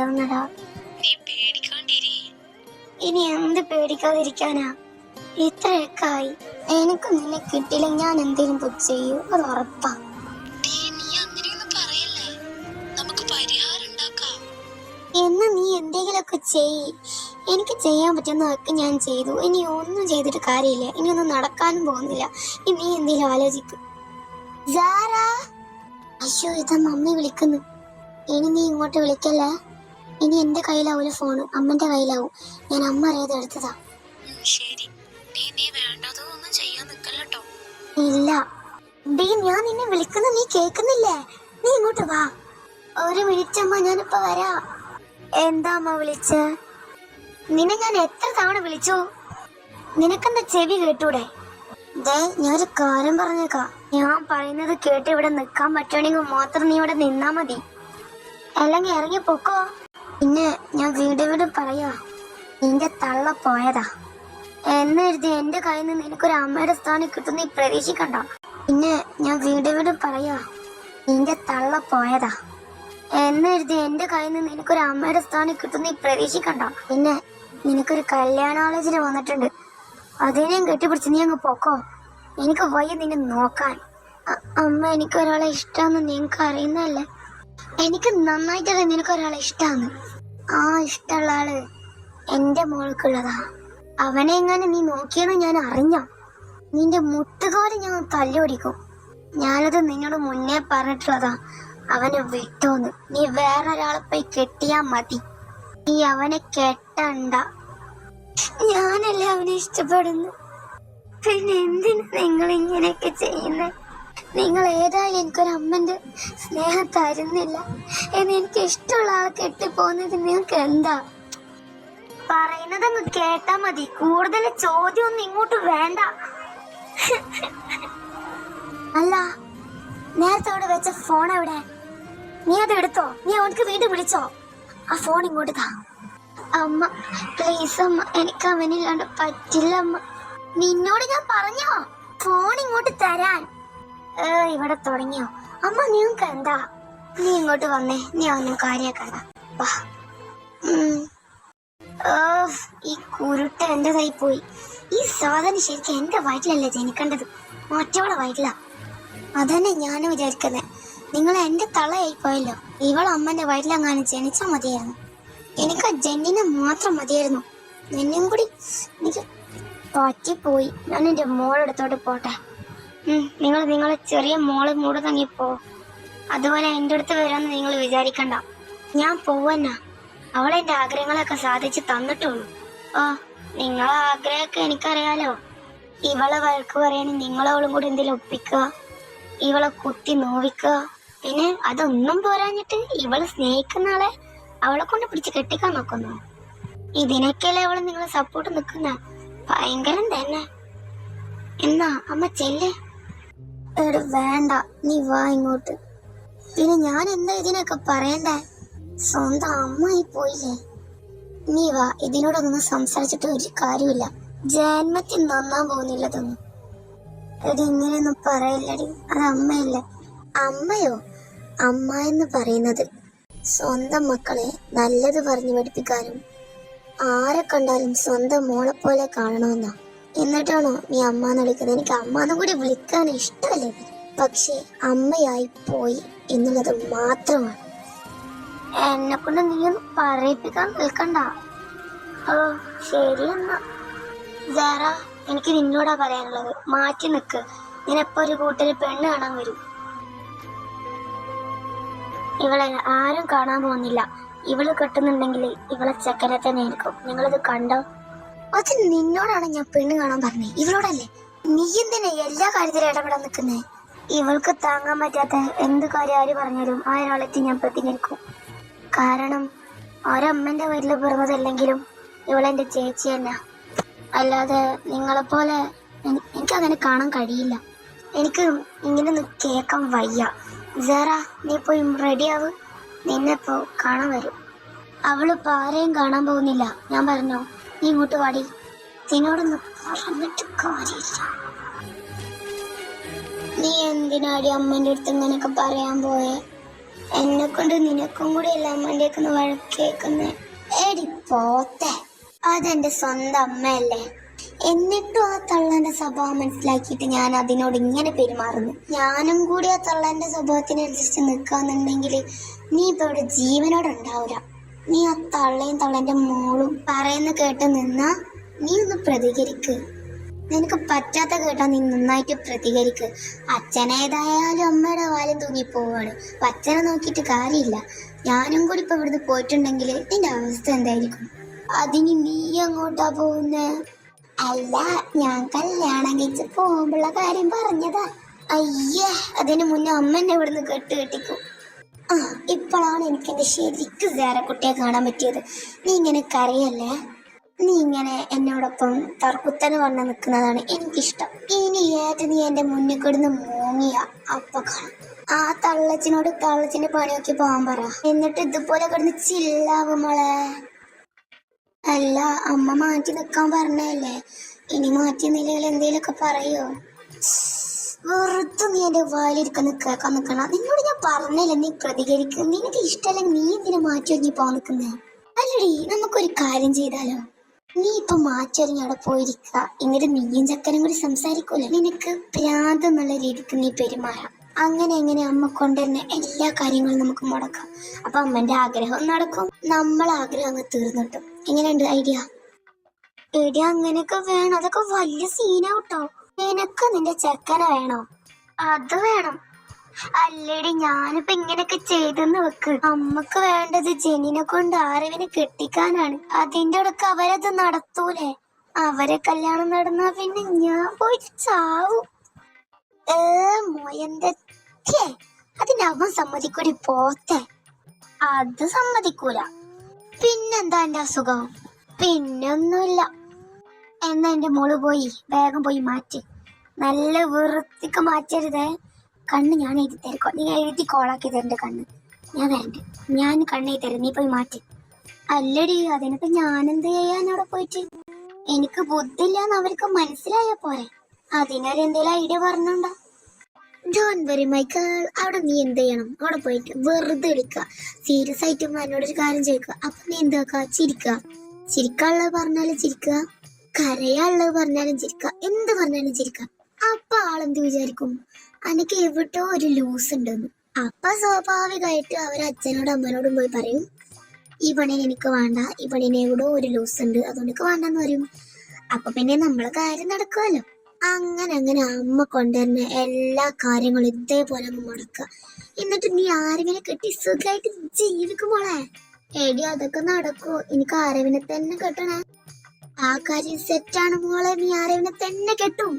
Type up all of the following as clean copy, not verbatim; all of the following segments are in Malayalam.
ശരിയാവുന്നടാ. ഇനി എന്ത് പേടിക്കാതിരിക്കാനാ? ഇത്രയൊക്കെ ആയി. എനിക്ക് നിന്നെ കിട്ടില്ല, ഞാൻ എന്തേലും പോയി ചെയ്യൂ, അത് ഉറപ്പാ. എന്ന് നീ എന്തെങ്കിലുമൊക്കെ ചെയ്യ്. എനിക്ക് ചെയ്യാൻ പറ്റുന്നതൊക്കെ ഞാൻ ചെയ്തു. ഇനി ഒന്നും ചെയ്തിട്ട് കാര്യമില്ല. ഇനി ഒന്നും നടക്കാനും പോകുന്നില്ല. ഇനി നീ എന്തെങ്കിലും ആലോചിക്കും. അയ്യോ, ഇതാ മമ്മി വിളിക്കുന്നു. ഇനി നീ ഇങ്ങോട്ട് വിളിക്കല്ലേ. ഇനി എന്റെ കയ്യിലാവൂല ഫോണ്, അമ്മന്റെ കയ്യിലാവും. ഞാൻ അമ്മ അറിയാതെ എടുത്തതാ. ഇല്ല ഡീ, ഞാൻ നിന്നെ വിളിക്കുന്ന നീ കേക്കുന്നില്ലേ? നീ ഇങ്ങോട്ട് വാ. ഒരു മിനിറ്റ് അമ്മ, ഞാനിപ്പോ വരാ. എന്താ അമ്മ വിളിച്ച്? നിന്നെ ഞാൻ എത്ര തവണ വിളിച്ചു? നിനക്കെന്താ ചെവി കേട്ടൂടെ? ഞാനൊരു കാര്യം പറഞ്ഞേക്കാം. ഞാൻ പറയുന്നത് കേട്ട് ഇവിടെ നിക്കാൻ പറ്റുവാണെങ്കിൽ മാത്രം നീ ഇവിടെ നിന്നാ മതി, അല്ലെങ്കിൽ ഇറങ്ങി പൊക്കോ. പിന്നെ ഞാൻ വീണ്ടും പറയാ, നിന്റെ തള്ള പോയതാ എന്നെഴുതി എന്റെ കയ്യിൽ നിന്ന് നിനക്കൊരു അമ്മയുടെ സ്ഥാനം കിട്ടും നീ പ്രതീക്ഷിക്കണ്ട. പിന്നെ ഞാൻ വീണ്ടും പറയാ, നിന്റെ തള്ള പോയതാ എന്നെഴുതി എന്റെ കയ്യിൽ നിന്ന് നിനക്കൊരു അമ്മയുടെ സ്ഥാനം കിട്ടും നീ പ്രതീക്ഷിക്കണ്ട. പിന്നെ നിനക്കൊരു കല്യാണാലോചന വന്നിട്ടുണ്ട്, അതിനെയും കെട്ടിപ്പിടിച്ച് നീ അങ്ങ് പൊക്കോ. എനിക്ക് വയ്യ നിന്നെ നോക്കാൻ. അമ്മ, എനിക്കൊരാളെ ഇഷ്ടമാണെന്ന് നിനക്ക് അറിയുന്നല്ലേ? എനിക്ക് നന്നായിട്ടറിയാം നിനക്കൊരാളെ ഇഷ്ടമാണ്. ആ ഇഷ്ടമുള്ള ആള് എന്റെ മോൾക്കുള്ളതാ. അവനെ എങ്ങനെ നീ നോക്കിയെന്ന് ഞാൻ അറിഞ്ഞ നിന്റെ മുട്ടുകാല് ഞാൻ തല്ലുപിടിക്കും. ഞാനത് നിന്നോട് മുന്നേ പറഞ്ഞിട്ടുള്ളതാ. അവനെ വിട്ടോന്ന്. നീ വേറൊരാളെ പോയി കെട്ടിയാ മതി. നീ അവനെ കെട്ടണ്ട. ഞാനല്ലേ അവനെ ഇഷ്ടപ്പെടുന്നു. പിന്നെ എന്തിനാ നിങ്ങൾ ഇങ്ങനെയൊക്കെ ചെയ്യുന്നേ? നിങ്ങൾ ഏതായാലും എനിക്കൊരമ്മന്റെ സ്നേഹം തരുന്നില്ല എന്ന് എനിക്ക് ഇഷ്ടമുള്ള ആളെ കെട്ടിപ്പോകുന്നത് നിങ്ങൾക്ക് എന്താ? പറയുന്നതങ്ങ് കേട്ടാ മതി. കൂടുതൽ ചോദ്യമൊന്നും ഇങ്ങോട്ട് വേണ്ട. അല്ല, നേരത്തെ അവിടെ വെച്ച ഫോൺ എവിടെ? നീ അത് എടുത്തോ? നീ അവനക്ക് വീണ്ടും വിളിച്ചോ? ആ ഫോൺ ഇങ്ങോട്ട് താ. അമ്മ പ്ലീസ് അമ്മ, എനിക്ക് അവനില്ലാണ്ട് പറ്റില്ല അമ്മ. നിന്നോട് ഞാൻ പറഞ്ഞോ ഫോൺ ഇങ്ങോട്ട് തരാൻ. ഇവിടെ തുടങ്ങിയോ അമ്മ? നിങ്ങൾക്ക് എന്താ? നീ ഇങ്ങോട്ട് വന്നേ. നീ ഒന്നും കാര്യാക്കണ്ട. വാ. ഈ കുരുട്ട എന്റേതായി പോയി. ഈ സാധനം ശരിക്കും എന്റെ വയറ്റിലല്ലേ ജനിക്കേണ്ടത്, മറ്റവളെ വയറ്റില. അതന്നെ ഞാനും വിചാരിക്കുന്നത്. നിങ്ങൾ എന്റെ തളയായി പോയല്ലോ. ഇവൾ അമ്മന്റെ വയറ്റിലങ്ങാനും ജനിച്ചാൽ മതിയായിരുന്നു. എനിക്ക് ജെന്നിനെ മാത്രം മതിയായിരുന്നു. നിന്നെയും കൂടി എനിക്ക് പറ്റിപ്പോയി. ഞാൻ എന്റെ മോളെടുത്തോട്ട് പോട്ടെ. നിങ്ങളെ ചെറിയ മോളെ മൂട് തങ്ങിപ്പോ. അതുപോലെ എന്റെ അടുത്ത് വരാമെന്ന് നിങ്ങൾ വിചാരിക്കണ്ട. ഞാൻ പോവന്നാ. അവളെന്റെ ആഗ്രഹങ്ങളൊക്കെ സാധിച്ചു തന്നിട്ടുള്ളൂ. നിങ്ങളെ ആഗ്രഹമൊക്കെ എനിക്കറിയാലോ. ഇവളെ വഴക്ക് പറയാനും നിങ്ങളവളും കൂടി എന്തെങ്കിലും ഒപ്പിക്കുക, ഇവളെ കുത്തി നോവിക്കുക. പിന്നെ അതൊന്നും പോരാഞ്ഞിട്ട് ഇവള് സ്നേഹിക്കുന്ന ആളെ അവളെ കൊണ്ട് പിടിച്ച് കെട്ടിക്കാൻ നോക്കുന്നു. ഇതിനൊക്കെയല്ലേ അവള് നിങ്ങളെ സപ്പോർട്ട് നിൽക്കുന്ന? ഭയങ്കരം തന്നെ. എന്നാ അമ്മ ചെല്ലേ. വേണ്ട, നീ വാ ഇങ്ങോട്ട്. പിന്നെ ഞാൻ എന്താ ഇതിനൊക്കെ പറയണ്ടേ? സ്വന്തം അമ്മായി പോയില്ലേ. നീ വാ. ഇതിനോടൊന്നും സംസാരിച്ചിട്ട് ഒരു കാര്യമില്ല. ജന്മത്തിൽ നന്നാൻ പോകുന്നില്ലതൊന്നും. എടി, ഇങ്ങനെയൊന്നും പറയില്ലടി. അത് അമ്മയല്ലേ. അമ്മയോ? അമ്മ എന്ന് പറയുന്നത് സ്വന്തം മക്കളെ നല്ലത് പറഞ്ഞു പഠിപ്പിക്കാനും ആരെ കണ്ടാലും സ്വന്തം മോളെ പോലെ കാണണമെന്നാ. എന്നിട്ടാണോ നീ അമ്മ എന്ന് വിളിക്കുന്നത്? എനിക്ക് അമ്മാന്നും കൂടി വിളിക്കാൻ ഇഷ്ടമല്ലേ. പക്ഷെ അമ്മയായി പോയി എന്നുള്ളത് മാത്രമാണ്. എന്നെ കൊണ്ട് നീയൊന്നും പറയിപ്പിക്കാൻ നിൽക്കണ്ട. ശരി എന്നാ. എനിക്ക് നിന്നോടാ പറയാനുള്ളത്. മാറ്റി നിക്ക്. നിനെപ്പോ ഒരു കൂട്ടര് പെണ്ണ് കാണാൻ വരും. ഇവളെ ആരും കാണാൻ പോകുന്നില്ല. ഇവള് കെട്ടുന്നുണ്ടെങ്കിൽ ഇവളെ ചെക്കനെ തന്നെ ആയിരിക്കും. നിങ്ങളിത് കണ്ടോ? അത് നിന്നോടാണ് ഞാൻ പെണ്ണ് കാണാൻ പറഞ്ഞേ, ഇവളോടല്ലേ. നീ എന്തിനാ എല്ലാ കാര്യത്തിലും ഇടപെടാൻ നിൽക്കുന്നേ? ഇവൾക്ക് താങ്ങാൻ പറ്റാത്ത എന്ത് കാര്യം ആര് പറഞ്ഞാലും ആ ഒരാളെത്തി ഞാൻ പ്രതികരിക്കും. കാരണം ഒരമ്മന്റെ വീട്ടിൽ പിറന്നതല്ലെങ്കിലും ഇവളെന്റെ ചേച്ചി തന്നെ. അല്ലാതെ നിങ്ങളെപ്പോലെ എനിക്കങ്ങനെ കാണാൻ കഴിയില്ല. എനിക്ക് ഇങ്ങനൊന്നും കേൾക്കാൻ വയ്യ. നീ പോയി റെഡിയാവ്. നിന്നെപ്പോ കാണാൻ വരും. അവളിപ്പോ ആരെയും കാണാൻ പോകുന്നില്ല. ഞാൻ പറഞ്ഞോ, നീ ഇങ്ങോട്ട് വാടി. നിന്നോടൊന്നും പറഞ്ഞിട്ട് കാര്യമില്ല. നീ എന്തിനാടി അമ്മേന്റെ അടുത്ത് ഇങ്ങനെയൊക്കെ പറയാൻ പോയേ? എന്നെ കൊണ്ട് നിനക്കും കൂടി അല്ല അമ്മന്റെ ഒക്കെ വഴക്കേക്കുന്നേ. എടി പോത്തെ, അതെന്റെ സ്വന്തം അമ്മയല്ലേ. എന്നിട്ടും ആ തള്ളന്റെ സ്വഭാവം മനസ്സിലാക്കിയിട്ട് ഞാൻ അതിനോട് ഇങ്ങനെ പെരുമാറുന്നു. ഞാനും കൂടി ആ തള്ളന്റെ സ്വഭാവത്തിനനുസരിച്ച് നിൽക്കാന്നുണ്ടെങ്കിൽ നീ ഇപ്പൊ ഇവിടെ ജീവനോടെ ഉണ്ടാവൂല. നീ ആ തള്ളയും തള്ളന്റെ മോളും പറയുന്ന കേട്ട് നിന്നാ നീ ഒന്ന് പ്രതികരിക്ക്. നിനക്ക് പറ്റാത്ത കേട്ടാ നീ നന്നായിട്ട് പ്രതികരിക്ക്. അച്ഛനേതായാലും അമ്മയുടെ വാലും തൂങ്ങിപ്പോവാണ്. അച്ഛനെ നോക്കിയിട്ട് കാര്യമില്ല. ഞാനും കൂടി ഇപ്പൊ ഇവിടുന്ന് പോയിട്ടുണ്ടെങ്കിൽ നിന്റെ അവസ്ഥ എന്തായിരിക്കും? അതിന് നീ അങ്ങോട്ടാ പോകുന്നേ? അല്ല, ഞാൻ കല്യാണം കഴിച്ച് പോകുമ്പോഴുള്ള കാര്യം പറഞ്ഞതാ. അയ്യേ, അതിന് മുന്നേ അമ്മ എന്നെ ഇവിടുന്ന് കെട്ടിക്കും. ആ, ഇപ്പോഴാണ് എനിക്ക് എന്റെ ശരിക്കും കുട്ടിയെ കാണാൻ പറ്റിയത്. നീ ഇങ്ങനെ കരയല്ലേ. നീ ഇങ്ങനെ എന്നോടൊപ്പം തർക്കുത്തനെ വന്ന് നിൽക്കുന്നതാണ് എനിക്കിഷ്ടം. ഇനി ഏറ്റ് നീ എന്റെ മുന്നിൽ കിടന്ന് മൂങ്ങിയ അപ്പൊ കാണാം. ആ തള്ളച്ചിനോട് തള്ളച്ചിന്റെ പണിയൊക്കെ പോകാൻ പറ. എന്നിട്ട് ഇതുപോലെ കിടന്ന് ചില്ലാവും മോളെ. അല്ല, അമ്മ മാറ്റി നിൽക്കാൻ പറഞ്ഞല്ലേ. ഇനി മാറ്റി നിലയിൽ എന്തേലൊക്കെ പറയോ? വെറുതെ നീ എന്റെ വായിലിരിക്കുന്ന കേൾക്കാൻ നിൽക്കണ. നിന്നോട് ഞാൻ പറഞ്ഞല്ലേ നീ പ്രതികരിക്കും. നിനക്ക് ഇഷ്ടമല്ലെങ്കിൽ നീ എന്തിനു മാറ്റി ഒരുങ്ങി പോകാൻ നിൽക്കുന്നേ? അല്ലടി, നമുക്കൊരു കാര്യം ചെയ്താലോ? നീ ഇപ്പൊ മാറ്റി ഒരുങ്ങി അവിടെ പോയിരിക്കുക. എന്നിട്ട് നീയും ചക്കനും കൂടി സംസാരിക്കൂല. നിനക്ക് ഭ്രാന്ത് എന്നുള്ള രീതിക്ക് നീ പെരുമാറാം. അങ്ങനെ എങ്ങനെ അമ്മ കൊണ്ടുവരുന്ന എല്ലാ കാര്യങ്ങളും നമുക്ക് മുടക്കാം. അപ്പൊ അമ്മന്റെ ആഗ്രഹം നടക്കും, നമ്മളെ ആഗ്രഹം അങ്ങ് തീർന്നിട്ടും. എങ്ങനെയുണ്ട് ഐഡിയ? എടി, അങ്ങനെയൊക്കെ വേണം. അതൊക്കെ വലിയ സീനാവട്ടോ. നിനക്ക് നിന്റെ ചെക്കനെ വേണോ? അത് വേണം. അല്ലേടി, ഞാനിപ്പോ ഇങ്ങനെയൊക്കെ ചെയ്തെന്ന് വെക്ക്. അമ്മക്ക് വേണ്ടത് ജെനിനെ കൊണ്ട് ആരവിനെ കെട്ടിക്കാനാണ്. അതിന്റെ ഇടക്ക് അവരത് നടത്തൂലേ? അവരെ കല്യാണം നടന്നാ പിന്നെ ഞാൻ പോയിട്ട് ചാവും. മോയന്റെ അതിന് അവൻ സമ്മതിക്കൂടി പോത്തെ. അത് സമ്മതിക്കൂല. പിന്നെന്താ എന്റെ അസുഖം? പിന്നൊന്നുമില്ല. എന്നാ എന്റെ മോള് പോയി വേഗം പോയി മാറ്റി. നല്ല വൃത്തിക്ക് മാറ്റരുതേ. കണ്ണ് ഞാൻ എഴുതി തരും. നീ എഴുതി കോളാക്കി തരണ്ട കണ്ണ്. ഞാൻ വരണ്ട. ഞാൻ കണ്ണെഴുതി തരാം, നീ പോയി മാറ്റി. അല്ലടി, അതിനൊക്കെ ഞാനെന്ത് ചെയ്യാൻ അവിടെ പോയിട്ട്? എനിക്ക് ബുദ്ധിയില്ലാന്ന് അവർക്ക് മനസ്സിലായ പോരെ. അതിനൊരെന്തേലും ഐഡിയ പറഞ്ഞോണ്ടാ. Don't worry my girl. അവിടെ നീ എന്ത് ചെയ്യണം? അവിടെ പോയിട്ട് വെറുതെ വിളിക്കുക. സീരിയസ് ആയിട്ട് എന്നോടൊരു കാര്യം ചോദിക്കുക. അപ്പൊ നീ എന്താക്കുക? ചിരിക്കുക. ചിരിക്കാനുള്ളത് പറഞ്ഞാലും ചിരിക്കുക, കരയാനുള്ളത് പറഞ്ഞാലും ചിരിക്കുക, എന്ത് പറഞ്ഞാലും ചിരിക്കുക. അപ്പൊ ആളെന്ത് വിചാരിക്കും? അനക്ക് എവിടോ ഒരു ലൂസ് ഉണ്ടെന്ന്. അപ്പൊ സ്വാഭാവികമായിട്ട് അവര് അച്ഛനോടും അമ്മനോടും പോയി പറയും, ഈ പണിന് എനിക്ക് വേണ്ട, ഈ പണിന് എവിടോ ഒരു ലൂസ് ഉണ്ട്, അതുകൊണ്ട് വേണ്ടെന്ന് പറയും. അപ്പൊ പിന്നെ നമ്മളെ കാര്യം നടക്കുമല്ലോ. അങ്ങനെ അങ്ങനെ അമ്മ കൊണ്ടുവരുന്ന എല്ലാ കാര്യങ്ങളും ഇതേപോലെ മുടക്കുക. എന്നിട്ട് നീ ആരവിനെ കെട്ടി സുഖമായിട്ട് ജീവിക്കുമ്പോളെ. എടി, അതൊക്കെ നടക്കൂ. എനിക്ക് ആരവിനെ തന്നെ കെട്ടണേ. ആ കാര്യം സെറ്റാണ് മോളെ. നീ ആരവിനെ തന്നെ കെട്ടും.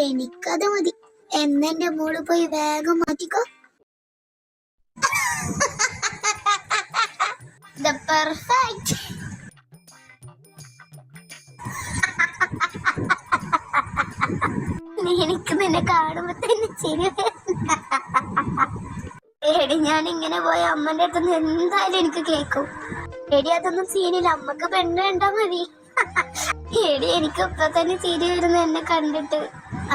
എനിക്കത് മതി. എന്നെന്റെ മോള് പോയി വേഗം മാറ്റിക്കോ. The perfect. എനിക്ക് നിന്നെ കാണുമ്പോ തന്നെ ചിരി. എടി, ഞാൻ ഇങ്ങനെ പോയ അമ്മന്റെ അടുത്ത് എന്തായാലും എനിക്ക് കേൾക്കും. എടി, അതൊന്നും സീനില്ല. അമ്മക്ക് പെണ്ണ് കണ്ടാ മതി. എടി, എനിക്ക് ഇപ്പൊ തന്നെ ചിരി വരുന്നു എന്നെ കണ്ടിട്ട്.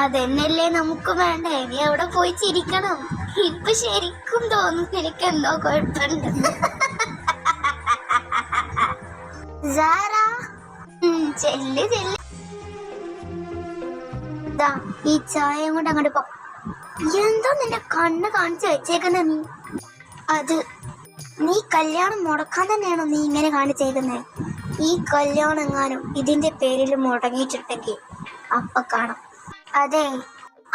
അതെന്നല്ലേ നമുക്ക് വേണ്ട. എടി, അവിടെ പോയി ചിരിക്കണം. ഇപ്പൊ ശരിക്കും തോന്നുന്നു എനിക്ക് എന്തോ കുഴപ്പമുണ്ട്. ചെല്ല് ചെല്ല്. ഈ ചായയും കൊണ്ട് അങ്ങോട്ട് പോ. എന്താ നിന്റെ കണ്ണ് കാണിച്ചു വെച്ചേക്കുന്ന നീ? അത് നീ കല്യാണം മുടക്കാൻ തന്നെയാണോ നീ ഇങ്ങനെ കാണിച്ചേക്കുന്നേ? ഈ കല്യാണം എങ്ങാനും ഇതിന്റെ പേരിൽ മുടങ്ങിയിട്ടുണ്ടെങ്കിൽ അപ്പൊ കാണാം. അതെ,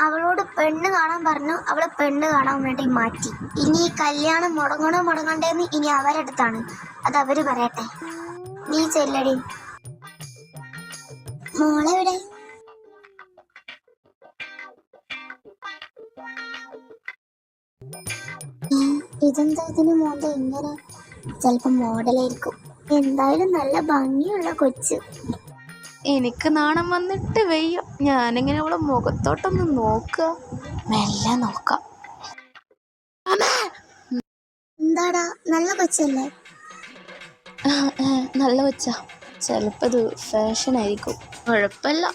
അവളോട് പെണ്ണ് കാണാൻ പറഞ്ഞു. അവളെ പെണ്ണ് കാണാൻ വേണ്ടി മാറ്റി. ഇനി ഈ കല്യാണം മുടങ്ങണോ മുടങ്ങണ്ടേന്ന് ഇനി അവരടുത്താണ്. അത് അവര് പറയട്ടെ. നീ ചെല്ലടി. മോളെവിടെ? ഇതെന്താ ഇതിന് മോന്ത ഇങ്ങനെ? ചിലപ്പോ മോഡലായിരിക്കും. എന്തായാലും നല്ല ഭംഗിയുള്ള കൊച്ച്. എനിക്ക് നാണം വന്നിട്ട് വയ്യ. ഞാനിങ്ങനെ അവളെ മുഖത്തോട്ടൊന്ന് നോക്കുക. മെല്ലെ നോക്കാം. എന്താടാ, നല്ല കൊച്ചല്ലേ? നല്ല കൊച്ചാ. ചിലപ്പോ ഇത് ഫാഷൻ ആയിരിക്കും. കുഴപ്പമില്ല.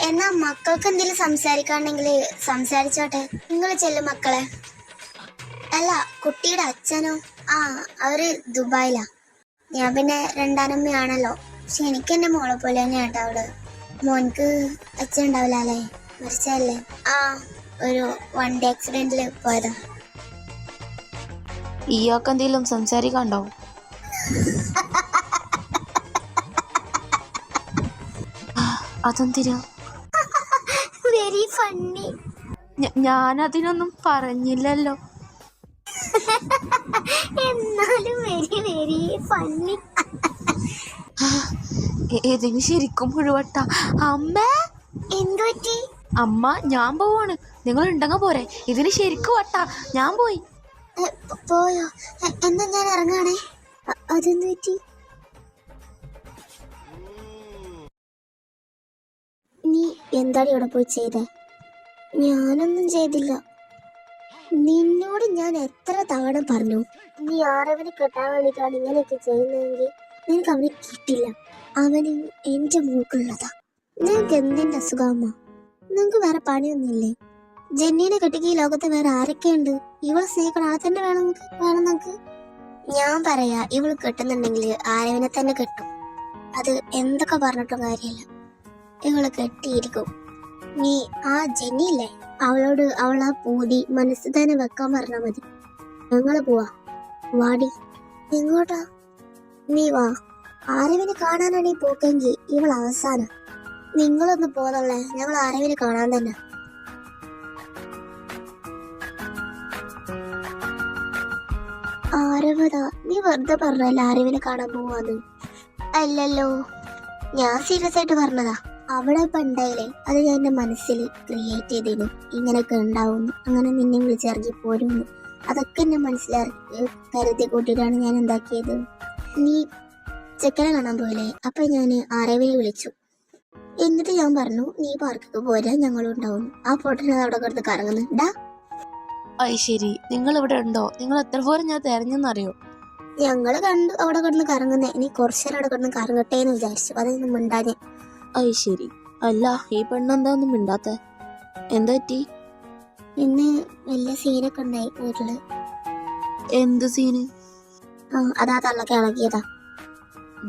എന്നാ മക്കൾക്ക് എന്തെങ്കിലും സംസാരിക്കാണ്ടെങ്കിൽ സംസാരിച്ചോട്ടെ. നിങ്ങൾ ചെല്ലും മക്കളെ. അല്ല, കുട്ടിയുടെ അച്ഛനോ? ആ, അവര് ദുബായിലാ. ഞാൻ പിന്നെ രണ്ടാനമ്മയാണല്ലോ. പക്ഷെ എനിക്ക് എന്റെ മോളെ പോലെ തന്നെയാട്ടോ അവള്. മോൻക്ക് അച്ഛൻ ഉണ്ടാവില്ല അല്ലേ, മരിച്ചല്ലേ? ആ, ഒരു വണ്ടി ആക്സിഡന്റിൽ പോയതാ. ഇയാൾക്ക് എന്തെങ്കിലും സംസാരിക്കാണ്ടോ? അതെന്തിനാ? Very funny. ഞാനതിനൊന്നും പറഞ്ഞില്ലല്ലോ. എന്നാലും വെരി വെരി ഫണ്ണി. ഇതിന് ശരിക്കും മുഴുവട്ട. അമ്മ എന്തു പറ്റി? അമ്മ, ഞാൻ പോവാണ്. നിങ്ങൾ ഉണ്ടെങ്കിൽ പോരെ? ഇതിന് ശരിക്കും വട്ട. ഞാൻ പോയി. പോയോ? എന്നാ ഞാൻ ഇറങ്ങാണേ. അതെന്തു പറ്റി? നീ എന്താണ് ഇവിടെ പോയി ചെയ്തേ? ഞാനൊന്നും ചെയ്തില്ല. നിന്നോട് ഞാൻ എത്ര തവണ പറഞ്ഞു, നീ ആരവനെ കെട്ടാൻ വേണ്ടിയിട്ടാണ് ഇങ്ങനെയൊക്കെ ചെയ്യുന്നതെങ്കിൽ നിനക്ക് അവനെ കിട്ടില്ല. അവന് എന്റെ മൂക്കുള്ളതാ. നിനക്ക് എന്തിന്റെ അസുഖമ്മ? നിനക്ക് വേറെ പണിയൊന്നുമില്ലേ? ജെന്നീനെ കെട്ടിക്ക് ഈ ലോകത്ത് വേറെ ആരൊക്കെയുണ്ട്? ഇവളെ സ്നേഹിക്കണ ആളെ തന്നെ വേണം നമുക്ക്. ഞാൻ പറയാ, ഇവള് കെട്ടുന്നുണ്ടെങ്കിൽ ആരവനെ തന്നെ കെട്ടും. അത് എന്തൊക്കെ പറഞ്ഞിട്ടും കാര്യമില്ല, ഇവള് കെട്ടിയിരിക്കും. നീ ആ ജെന്നിയില്ലേ, അവളോട് അവളാ പൂതി മനസ്സിൽ തന്നെ വെക്കാൻ പറഞ്ഞാ മതി. ഞങ്ങള് പോവാ. വാടി. എങ്ങോട്ടാ? നീ വാ. ആരവിനെ കാണാനാണ് ഈ പോക്കെങ്കിൽ ഇവൾ അവസാനം. നിങ്ങളൊന്ന് പോന്നല്ലേ, ഞങ്ങൾ ആരവിനെ കാണാൻ തന്നെ. ആരവതാ, നീ വെറുതെ പറഞ്ഞല്ലേ ആരവിനെ കാണാൻ പോവാന്ന്? അല്ലല്ലോ, ഞാൻ സീരിയസ് ആയിട്ട് പറഞ്ഞതാ. അവിടെ ഇപ്പൊ ഉണ്ടായില്ലേ, അത് ഞാൻ എന്റെ മനസ്സിൽ ക്രിയേറ്റ് ചെയ്തിരുന്നു. ഇങ്ങനെയൊക്കെ ഉണ്ടാവുന്നു, അങ്ങനെ നിന്നെ വിളിച്ചിറങ്ങി പോരുന്നു. അതൊക്കെ എന്നെ മനസ്സിലാക്കി കരുതി കൂട്ടിയിട്ടാണ് ഞാൻ എന്താക്കിയത്. നീ ചെക്കനെ കാണാൻ പോയില്ലേ, അപ്പൊ ഞാൻ ആരവിനെ വിളിച്ചു. എന്നിട്ട് ഞാൻ പറഞ്ഞു, നീ പാർക്കൊക്കെ പോരാ, ഞങ്ങളും ഉണ്ടാവുന്നു. ആ ഫോട്ടോനെ അവിടെ കിടന്ന് കറങ്ങുന്നു. ഡാ, ശരി, നിങ്ങൾ ഇവിടെ ഉണ്ടോ? നിങ്ങൾ എത്ര പോലും ഞാൻ തെരഞ്ഞെന്നറിയോ? ഞങ്ങള് കണ്ടു അവിടെ കിടന്ന് കറങ്ങുന്നേ. നീ കുറച്ചേരം അവിടെ കിടന്ന് കറങ്ങട്ടെ എന്ന് വിചാരിച്ചു, അതൊന്നും മിണ്ടാതെ. ശരി. അല്ല, ഈ പെണ്ണെന്താ ഒന്നും മിണ്ടാത്ത? എന്താ പറ്റി? ഇന്ന് വലിയ സീനൊക്കെ ഉണ്ടായി വീട്ടില്. എന്ത് സീന്? അതാ തള്ളക്ക് ഇളകിയതാ.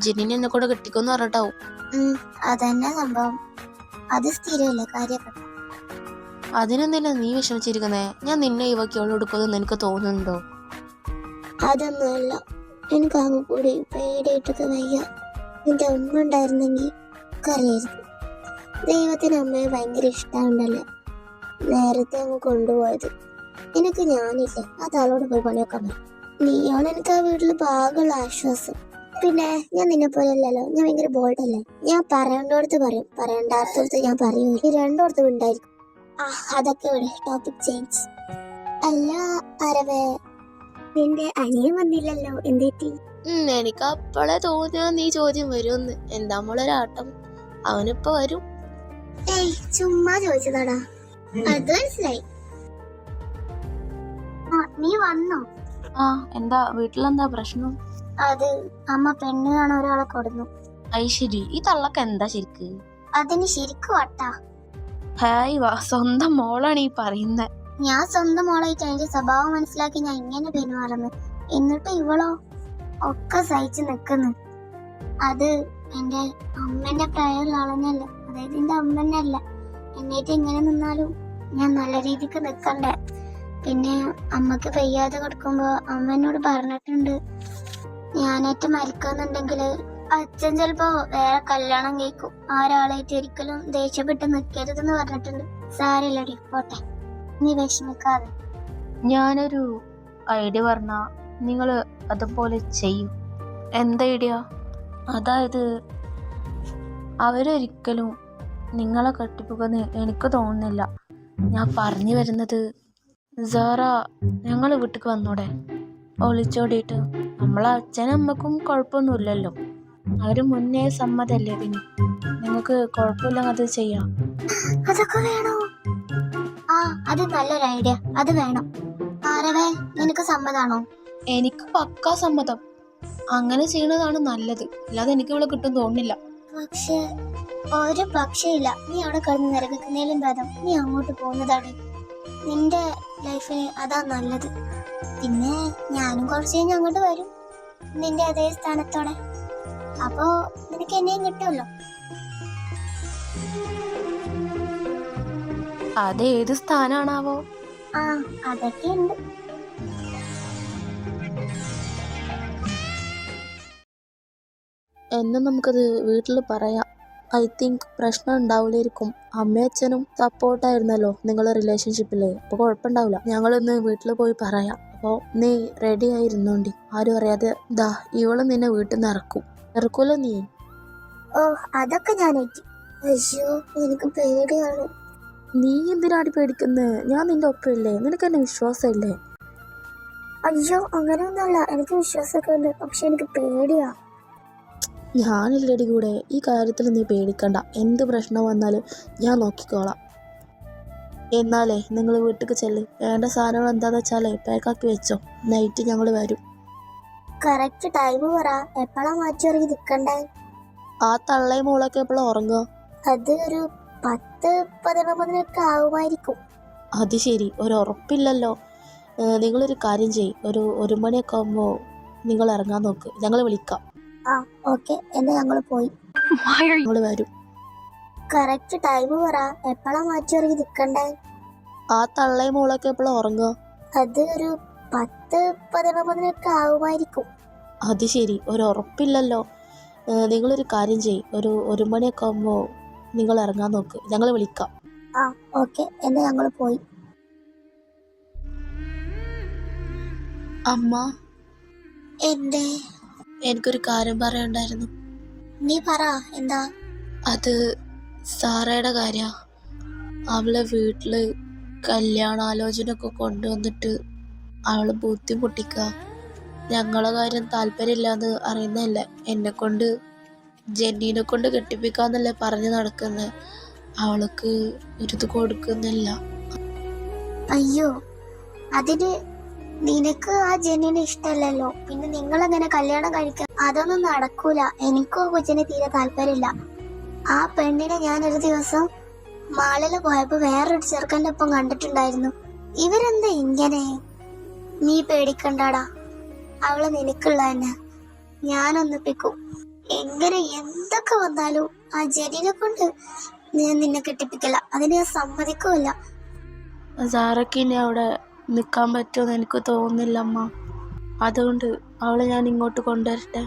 ജിന്നിനെ എന്നെ കൂടെ കെട്ടിക്കൊന്ന് പറഞ്ഞിട്ടാവും. അതന്നെ സംഭവം. അത് സ്ഥിരമല്ലേ കാര്യപ്പെട്ട. അതിനെന്തിനാ നീ വിഷമിച്ചിരിക്കുന്നേ? ഞാൻ നിന്നെ ഇവയ്ക്കോളം എടുക്കുമെന്ന് നിനക്ക് തോന്നുന്നുണ്ടോ? അതൊന്നുമല്ല, എനിക്ക് അങ്ങ് കൂടി പേടിയിട്ടൊക്കെ വയ്യ. എന്റെ അമ്മ ഉണ്ടായിരുന്നെങ്കിൽ കരയായിരുന്നു. ദൈവത്തിന് അമ്മയെ ഭയങ്കര ഇഷ്ടമുണ്ടല്ലേ, നേരത്തെ അങ്ങ് കൊണ്ടുപോയത്. എനിക്ക് ഞാനില്ലേ, അത് ആളോട് പോയി പണിയൊക്കെ പറയും. നീയാണ് എനിക്ക് ആ വീട്ടിൽ പാകമുള്ള ആശ്വാസം. പിന്നെ ഞാൻ നിന്നെ പോലെ അല്ലല്ലോ, ഞാൻ ഭയങ്കര ബോൾഡല്ലേ. ഞാൻ പറയേണ്ടടുത്ത് പറയും, പറയേണ്ടാത്തടുത്ത് ഞാൻ പറയൂ. ഈ രണ്ടോടത്തും ഉണ്ടായിരിക്കും. അതൊക്കെ വിട്, ടോപ്പിക് ചേഞ്ച്. അല്ല അരവേ, നിന്റെ അനിയൻ വന്നില്ലല്ലോ, എന്തേറ്റി? എനിക്ക് അപ്പോഴേ തോന്നിയ നീ ചോദ്യം വരുമെന്ന്. എന്താ മോളൊരാട്ടം? അവനിപ്പോ വരും. ഏയ്, ചുമ്മാ ചോദിച്ചതാടാ, അത് മനസ്സിലായി. നീ വന്നോ? എന്താ വീട്ടിലെന്താ പ്രശ്നം? അത് അമ്മ പെണ്ണ് കാണാൻ ഒരാളെ കൊടുന്നു. ശരി, ഈ തള്ളക്ക് എന്താ ശരിക്ക്? അതിന് ശരിക്കും വട്ടാ. ഹായ് വാ, സ്വന്തം മോളാണ് ഈ പറയുന്നത്. ഞാൻ സ്വന്തം മോളായിട്ട് അതിന്റെ സ്വഭാവം മനസ്സിലാക്കി ഞാൻ ഇങ്ങനെ പെരുമാറുന്നു. എന്നിട്ട് ഇവളോ ഒക്കെ സഹിച്ചു നിക്കുന്നു. അത് എന്റെ അമ്മന്റെ പ്രായമുള്ള ആളെന്നല്ല, അതായത് എന്റെ അമ്മന്നല്ല. എന്നിട്ട് ഇങ്ങനെ നിന്നാലും ഞാൻ നല്ല രീതിക്ക് നിക്കണ്ടേ. പിന്നെ അമ്മക്ക് പെയ്യാതെ കൊടുക്കുമ്പോ അമ്മ എന്നോട് പറഞ്ഞിട്ടുണ്ട്, ഞാനേറ്റ് മരിക്കുന്നുണ്ടെങ്കിൽ അച്ഛൻ ചിലപ്പോ വേറെ കല്യാണം കഴിക്കും. ഒരാളായിട്ട് ഒരിക്കലും ദേഷ്യപ്പെട്ട് നിൽക്കരുതെന്ന് പറഞ്ഞിട്ടുണ്ട്. സാരമില്ലടി, പോട്ടെ, നീ വിഷമിക്കാതെ. ഞാനൊരു ഐഡിയ പറഞ്ഞ നിങ്ങൾ അതുപോലെ ചെയ്യും. എന്താ ഐഡിയ? അതായത് അവരൊരിക്കലും നിങ്ങളെ കെട്ടിപ്പോകുമെന്ന് എനിക്ക് തോന്നുന്നില്ല. ഞാൻ പറഞ്ഞു വരുന്നത്, സാറ ഞങ്ങൾ വീട്ടിലേക്ക് വന്നൂടെ ഒളിച്ചോടിയിട്ട്? നമ്മളെ അച്ഛനും അമ്മക്കും കുഴപ്പമൊന്നുമില്ലല്ലോ, അവര് മുന്നേ സമ്മതല്ലേ. പിന്നെ നിങ്ങൾക്ക് കുഴപ്പമില്ല, അത് ചെയ്യാം. അതൊക്കെ വേണോ? അത് നല്ലൊരു ഐഡിയ, അത് വേണം. ആരവേ, നിനക്ക് സമ്മതാണോ? എനിക്ക് പക്കാ സമ്മതം. അങ്ങനെ ചെയ്യണതാണ് നല്ലത്, അല്ലാതെ എനിക്ക് ഇവിടെ കിട്ടും തോന്നില്ല. പക്ഷേ ഒരു പക്ഷേയില്ല, നീ അവിടെ കിടന്ന് നിരക്കുന്നതിലും ഭേദം നീ അങ്ങോട്ട് പോകുന്നതാണ്. നിന്റെ ലൈഫിന് അതാ നല്ലത്. പിന്നെ ഞാനും കുറച്ച് കഴിഞ്ഞ് അങ്ങോട്ട് വരും നിന്റെ അതേ സ്ഥാനത്തോടെ. അപ്പോ നിനക്ക് എന്നെയും കിട്ടുമല്ലോ. അതേത് സ്ഥാനാണാവോ? ആ, അതൊക്കെ ഉണ്ട്. എന്ന് നമുക്കത് വീട്ടിൽ പറയാം. ഐ തിങ്ക് പ്രശ്നം ഉണ്ടാവില്ലായിരിക്കും. അമ്മയും അച്ഛനും സപ്പോർട്ടായിരുന്നല്ലോ നിങ്ങളെ റിലേഷൻഷിപ്പിൽ. അപ്പോൾ കുഴപ്പമുണ്ടാവില്ല. ഞങ്ങളിന്ന് വീട്ടിൽ പോയി പറയാം. അപ്പോൾ നീ റെഡി ആയിരുന്നോണ്ടി. ആരും അറിയാതെ ദാ ഇവള് നിന്നെ വീട്ടിൽ നിന്ന് ഇറക്കൂല്ലോ നീ. ഓ, അതൊക്കെ ഞാൻ ഏറ്റു. അയ്യോ, എനിക്ക് പേടിയാണ്. നീ എന്തിനാടി പേടിക്കുന്നത്? ഞാൻ നിന്റെ ഒപ്പമില്ലേ? നിനക്ക് എന്നെ വിശ്വാസമില്ലേ? അയ്യോ, അങ്ങനെയൊന്നുമല്ല. എനിക്ക് വിശ്വാസമൊക്കെ ഉണ്ട്, പക്ഷെ എനിക്ക് പേടിയാ. ഞാനില്ലടി കൂടെ. ഈ കാര്യത്തിൽ നീ പേടിക്കണ്ട. എന്ത് പ്രശ്നം വന്നാലും ഞാൻ നോക്കിക്കോളാം. എന്നാലേ നിങ്ങൾ വീട്ടിലേക്ക് ചെല്ല്. വേണ്ട സാധനങ്ങൾ എന്താണെന്ന് വെച്ചാലേ പാക്കാക്കി വെച്ചോ. നൈറ്റ് ഞങ്ങൾ വരും. കറക്റ്റ് ടൈം പറ. എപ്പോഴാ മാറ്റി ഇറങ്ങി നിൽക്കണ്ടേ? ആ തള്ളയും മോളൊക്കെ എപ്പോഴും ഉറങ്ങുക? അത് ഒരു 10-11 ആവുമായിരിക്കും. അത് ശരി, ഒരു ഉറപ്പില്ലല്ലോ. നിങ്ങളൊരു കാര്യം ചെയ്യ്. ഒരു മണിയൊക്കെ ആകുമ്പോൾ നിങ്ങൾ ഇറങ്ങാൻ നോക്ക്. ഞങ്ങൾ വിളിക്കാം. ആ, ഓക്കെ. എന്നാ ഞങ്ങൾ പോയി. ഞങ്ങൾ വരും. കറക്റ്റ് ടൈം പറ. എപ്പോഴാ മാറ്റി ഇറങ്ങി നിൽക്കണ്ടേ? ആ തള്ളയും മോളൊക്കെ എപ്പോഴും ഉറങ്ങുക? അത് ഒരു 10-11 ആവുമായിരിക്കും. അത് ശരി, ഒരു ഉറപ്പില്ലല്ലോ. നിങ്ങളൊരു കാര്യം ചെയ്യ്. ഒരു മണിയൊക്കെ ആകുമ്പോൾ നിങ്ങൾ ഇറങ്ങാൻ നോക്ക്. ഞങ്ങൾ വിളിക്കാം. ആ, ഓക്കെ. എന്നാ ഞങ്ങൾ പോയി. അമ്മ, എന്തേ? എനിക്കൊരു കാര്യം പറയണ്ടായിരുന്നു. നീ പറ. എന്താ? അത് സാറയുടെ കാര്യ. അവളെ വീട്ടില് കല്യാണാലോചന ഒക്കെ കൊണ്ടുവന്നിട്ട് അവള് ബുദ്ധിമുട്ടിക്കുക. ഞങ്ങളെ കാര്യം താല്പര്യമില്ലാന്ന് അറിയുന്നതല്ലേ. എന്നെ കൊണ്ട് ജെന്നീനെ കൊണ്ട് കെട്ടിപ്പിക്കാന്നല്ലേ പറഞ്ഞു നടക്കുന്നത്. അവൾക്ക് ഒരിത് കൊടുക്കുന്നില്ല. അയ്യോ, അതിന് നിനക്ക് ആ ജെന്നിനെ ഇഷ്ടമല്ലല്ലോ. പിന്നെ നിങ്ങൾ എങ്ങനെ കല്യാണം കഴിക്കുക? അതൊന്നും നടക്കൂല. എനിക്കോ കൊച്ചിനെ തീരെ താല്പര്യമില്ല. ആ പെണ്ണിനെ ഞാൻ ഒരു ദിവസം മാളില് പോയപ്പോ വേറൊരു ചെറുക്കൻ്റെ ഒപ്പം കണ്ടിട്ടുണ്ടായിരുന്നു. ഇവരെന്താ ഇങ്ങനെ? നീ പേടിക്കണ്ടാടാ, അവള് നിനക്കുള്ള തന്നെ. ഞാനൊന്നിപ്പിക്കും. എങ്ങനെ എന്തൊക്കെ വന്നാലും ആ ജെന്നിനെ കൊണ്ട് ഞാൻ നിന്നെ കെട്ടിപ്പിക്കില്ല. അതിന് ഞാൻ സമ്മതിക്കൂല. സാറയ്ക്ക് ഇനി അവിടെ നിൽക്കാൻ പറ്റുമെന്ന് എനിക്ക് തോന്നുന്നില്ല അമ്മ. അതുകൊണ്ട് അവളെ ഞാൻ ഇങ്ങോട്ട് കൊണ്ടുവരട്ടെ?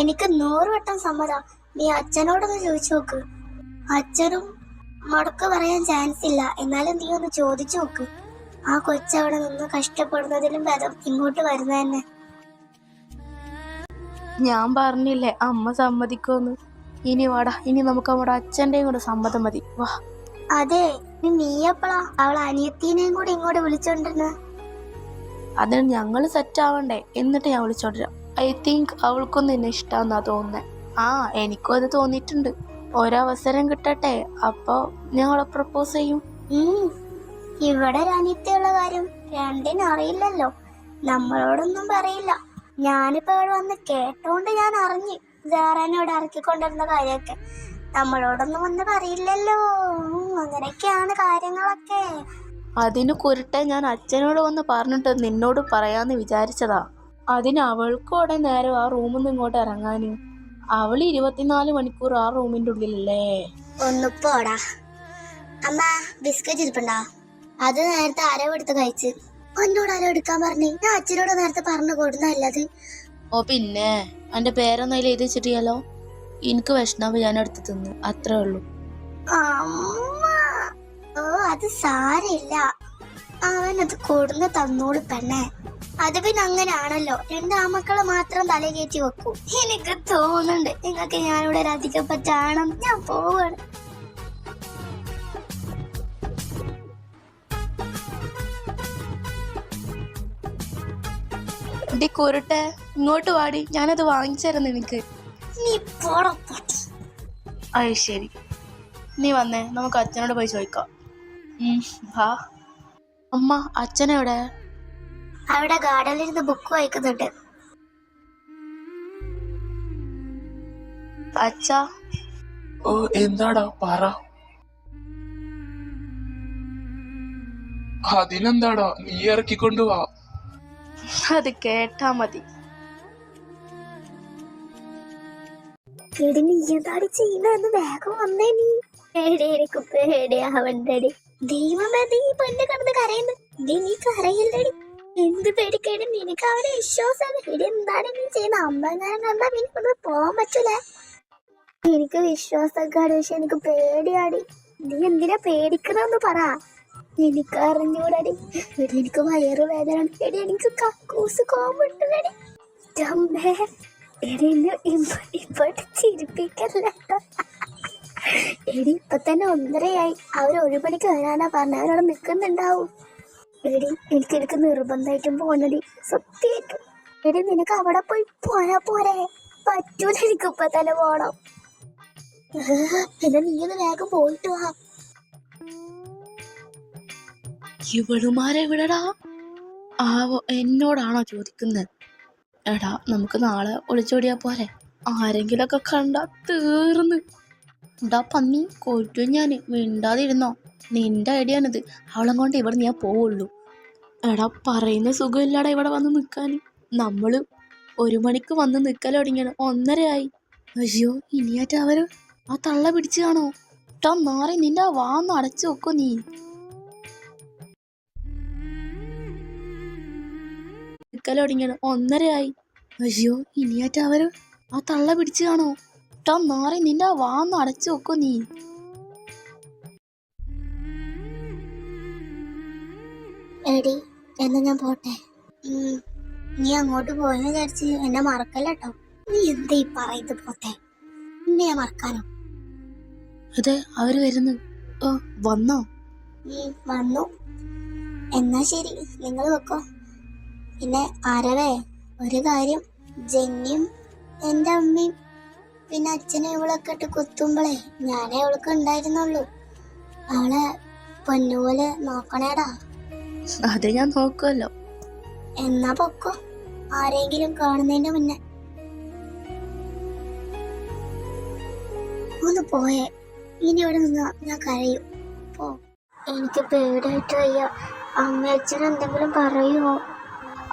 എനിക്ക് 100 വട്ടം സമ്മതം. നീ അച്ഛനോടൊന്ന് ചോദിച്ചു നോക്ക്. അച്ഛനും മുടക്ക് പറയാൻ ചാൻസ് ഇല്ല. എന്നാലും നീ ഒന്ന് ചോദിച്ചു നോക്ക്. ആ കൊച്ചവിടെ നിന്ന് കഷ്ടപ്പെടുന്നതിലും ഭേദം ഇങ്ങോട്ട് വരുന്ന തന്നെ. ഞാൻ പറഞ്ഞില്ലേ അമ്മ സമ്മതിക്കുമെന്ന്. ഇനി വാടാ, ഇനി നമുക്ക് നമ്മുടെ അച്ഛൻ്റെയും കൂടെ സമ്മതം മതി. വാ. അതെ, നീ എപ്പോഴാ അവളെ അനിയത്തിനെയും കൂടി ഇങ്ങോട്ട് വിളിച്ചോണ്ടിരുന്നത്? അതിന് ഞങ്ങൾ സെറ്റ് ആവണ്ടേ, എന്നിട്ട് ഞാൻ വിളിച്ചോണ്ടിരാം. ഐ തിങ്ക് അവൾക്കും നിന്നെ ഇഷ്ടാന്നാ തോന്നുന്നത്. ആ, എനിക്കും അത് തോന്നിയിട്ടുണ്ട്. ഒരവസരം കിട്ടട്ടെ, അപ്പൊ ഞങ്ങളെ പ്രപ്പോസ് ചെയ്യും. ഇവിടെ ഒരു അനിയത്തിയുള്ള കാര്യം രണ്ടിനും അറിയില്ലല്ലോ. നമ്മളോടൊന്നും പറയില്ല. ഞാനിപ്പോ ഇവിടെ വന്ന് കേട്ടോണ്ട് ഞാൻ അറിഞ്ഞു ജാറാനോട് ഇറക്കിക്കൊണ്ടിരുന്ന കാര്യമൊക്കെ. നമ്മളോടൊന്നും വന്ന് പറയില്ലല്ലോ. അങ്ങനെയൊക്കെയാണ് കാര്യങ്ങളൊക്കെ. അതിന് കുരുട്ടെ ഞാൻ അച്ഛനോട് വന്ന് പറഞ്ഞിട്ട് നിന്നോട് പറയാന്ന് വിചാരിച്ചതാ. അതിന് അവൾക്കും അവിടെ നേരം ആ റൂമിൽ നിന്ന് ഇങ്ങോട്ട് ഇറങ്ങാന്. അവൾ 24 മണിക്കൂർ ആ റൂമിന്റെ ഉള്ളിലല്ലേ. ഒന്നിപ്പോടാ. അമ്മ, ബിസ്ക്കറ്റ് ഇരിപ്പുണ്ടാ? അത് നേരത്തെ അരവെടുത്ത് കഴിച്ച്. എന്നോട് അര എടുക്കാൻ പറഞ്ഞു. ഞാൻ അച്ഛനോട് നേരത്തെ പറഞ്ഞു കൊടുന്നല്ലത്. ഓ പിന്നെ, എൻ്റെ പേരൊന്നും അതിൽ എഴുതി വെച്ചിട്ടില്ലല്ലോ. എനിക്ക് വിഷമം ഞാൻ എടുത്ത് തിന്നു, അത്രേ ഉള്ളൂ. അമ്മ, ഓ അത് സാരമില്ല. അവനത് കൊടുന്ന് തന്നോളൂ പെണ്ണെ. അത് പിന്നെ അങ്ങനെയാണല്ലോ. 2 ആമക്കളെ മാത്രം തല കയറ്റി വെക്കൂ. എനിക്ക് തോന്നുന്നുണ്ട് നിങ്ങൾക്ക് ഞാനിവിടെ ഒരു അധികം പറ്റാണം. ഞാൻ പോവാണ്. ഡി കുരുട്ടെ, ഇങ്ങോട്ട് വാടി, ഞാനത് വാങ്ങിച്ചു നിനക്ക്. നീ പോടാ പൊട്ടി. അത് ശരി, നീ വന്നേ, നമുക്ക് അച്ഛനോട് പോയി ചോദിക്കാം. വാ. അമ്മ, അച്ഛനെവിടെ? അവിടെ ഗാർഡനിലിരുന്ന് ബുക്ക് വായിക്കുന്നുണ്ട്. അച്ഛാ. ഓ, എന്താടാ പറ. അതിനെന്താടാ, നീ ഇറക്കിക്കൊണ്ടു വാ. അത് കേട്ടാ മതി. എടി നീ എന്താണ് ചെയ്യുന്നതെന്ന് വേഗം വന്നേ. നീ എനിക്ക് പേടിയാവണ്ടടി. ദൈവമേ, നീ പെണ്ണ് കിടന്ന് കരയുന്നു. നീ കരയില്ലടി. എന്ത് പേടിക്കേടി, നിനക്ക് അവരെ വിശ്വാസം. എടി എന്താണ് നീ ചെയ്യുന്ന? അമ്മങ്ങാനും കണ്ടാ എനിക്കൊന്ന് പോവാൻ പറ്റൂലേ? എനിക്ക് വിശ്വാസക്കാട്, പക്ഷെ എനിക്ക് പേടിയാടി. നീ എന്തിനാ പേടിക്കണമെന്ന് പറ. എനിക്ക് അറിഞ്ഞൂടടി. എടി എനിക്ക് വയറ് വേദന. എടി എനിക്ക് കക്കൂസ് കോമുണ്ടടി. അമ്മേ, എടി ഇപ്പൊ ചിരിപ്പിക്കല്ല. എടി ഇപ്പൊ തന്നെ 1:30 അവർ 1 മണിക്ക് വരാനാ പറഞ്ഞ. അവരവിടെ നിൽക്കുന്നുണ്ടാവും. എടി എനിക്ക് നിർബന്ധമായിട്ടും പോണടി, സത്യമായിട്ടും. എടി നിനക്ക് അവിടെ പോയി പോയാ പോരെ? പറ്റൂല, എനിക്ക് ഇപ്പൊ തന്നെ പോണം. പിന്നെ നീ ഒന്ന് വേഗം പോയിട്ട് വാ. ഇവളുമാരെവിടെടാ? ആവോ, എന്നോടാണോ ചോദിക്കുന്നത്? എടാ, നമുക്ക് നാളെ ഒളിച്ചോടിയാ പോരെ? ആരെങ്കിലൊക്കെ കണ്ടാ തീർന്ന്. എടാ പന്നി, കൊറ്റും ഞാൻ. മിണ്ടാതിരുന്നോ? നിന്റെ ഐഡിയാണിത്. അവളെ കൊണ്ട് ഇവിടെ ഞാൻ പോവുള്ളൂ. എടാ, പറയുന്ന സുഖമില്ലാടാ ഇവിടെ വന്ന് നിൽക്കാൻ. നമ്മള് 1 മണിക്ക് വന്ന് നിൽക്കൽ തുടങ്ങിയാണ്. 1:30 അയ്യോ, ഇനിയായിട്ട് അവര് ആ തള്ള പിടിച്ചു കാണോ? ട്ടാ നാറി, നിന്റെ വാന്ന് അടച്ചു വെക്കോ നീ. നിൽക്കൽ തുടങ്ങിയാണ്. 1:30 അയ്യോ, ഇനിയായിട്ട് അവര് ആ തള്ള പിടിച്ചു കാണോ? ട്ടാ നാറി, നിന്റെ വാന്ന് അടച്ചു വെക്കോ നീ. എടി എന്നാ ഞാൻ പോട്ടെ. നീ അങ്ങോട്ട് പോയെന്ന് വിചാരിച്ച് എന്നെ മറക്കല്ലോ. നീ എന്താ ഈ പറയുന്നത്? പോത്തെ, എന്നെ ഞാൻ മറക്കാനോ? അതെ, അവര് വരുന്നു. ഓ, വന്നോ? വന്നു. എന്നാ ശരി, നിങ്ങൾ വെക്കോ. പിന്നെ ആരവേ, ഒരു കാര്യം, ജെന്നിയും എൻ്റെ അമ്മയും പിന്നെ അച്ഛനും ഇവളൊക്കെ ഇട്ട് കുത്തുമ്പോളേ ഞാനേ അവൾക്ക് ഉണ്ടായിരുന്നുള്ളൂ. അവളെ പൊന്നുപോലെ നോക്കണേടാ. അത് ഞാൻ നോക്കുമല്ലോ. എന്നാ പൊക്കോ, ആരെങ്കിലും കാണുന്നതിന്റെ മുന്നേ. ഒന്ന് പോയേ, ഇനി ഇവിടെ നിന്നാ ഞാൻ കരയും. പോ. എനിക്ക് പേടിയായിട്ട് വയ്യ. അമ്മയച്ഛൻ എന്തെങ്കിലും പറയുമോ?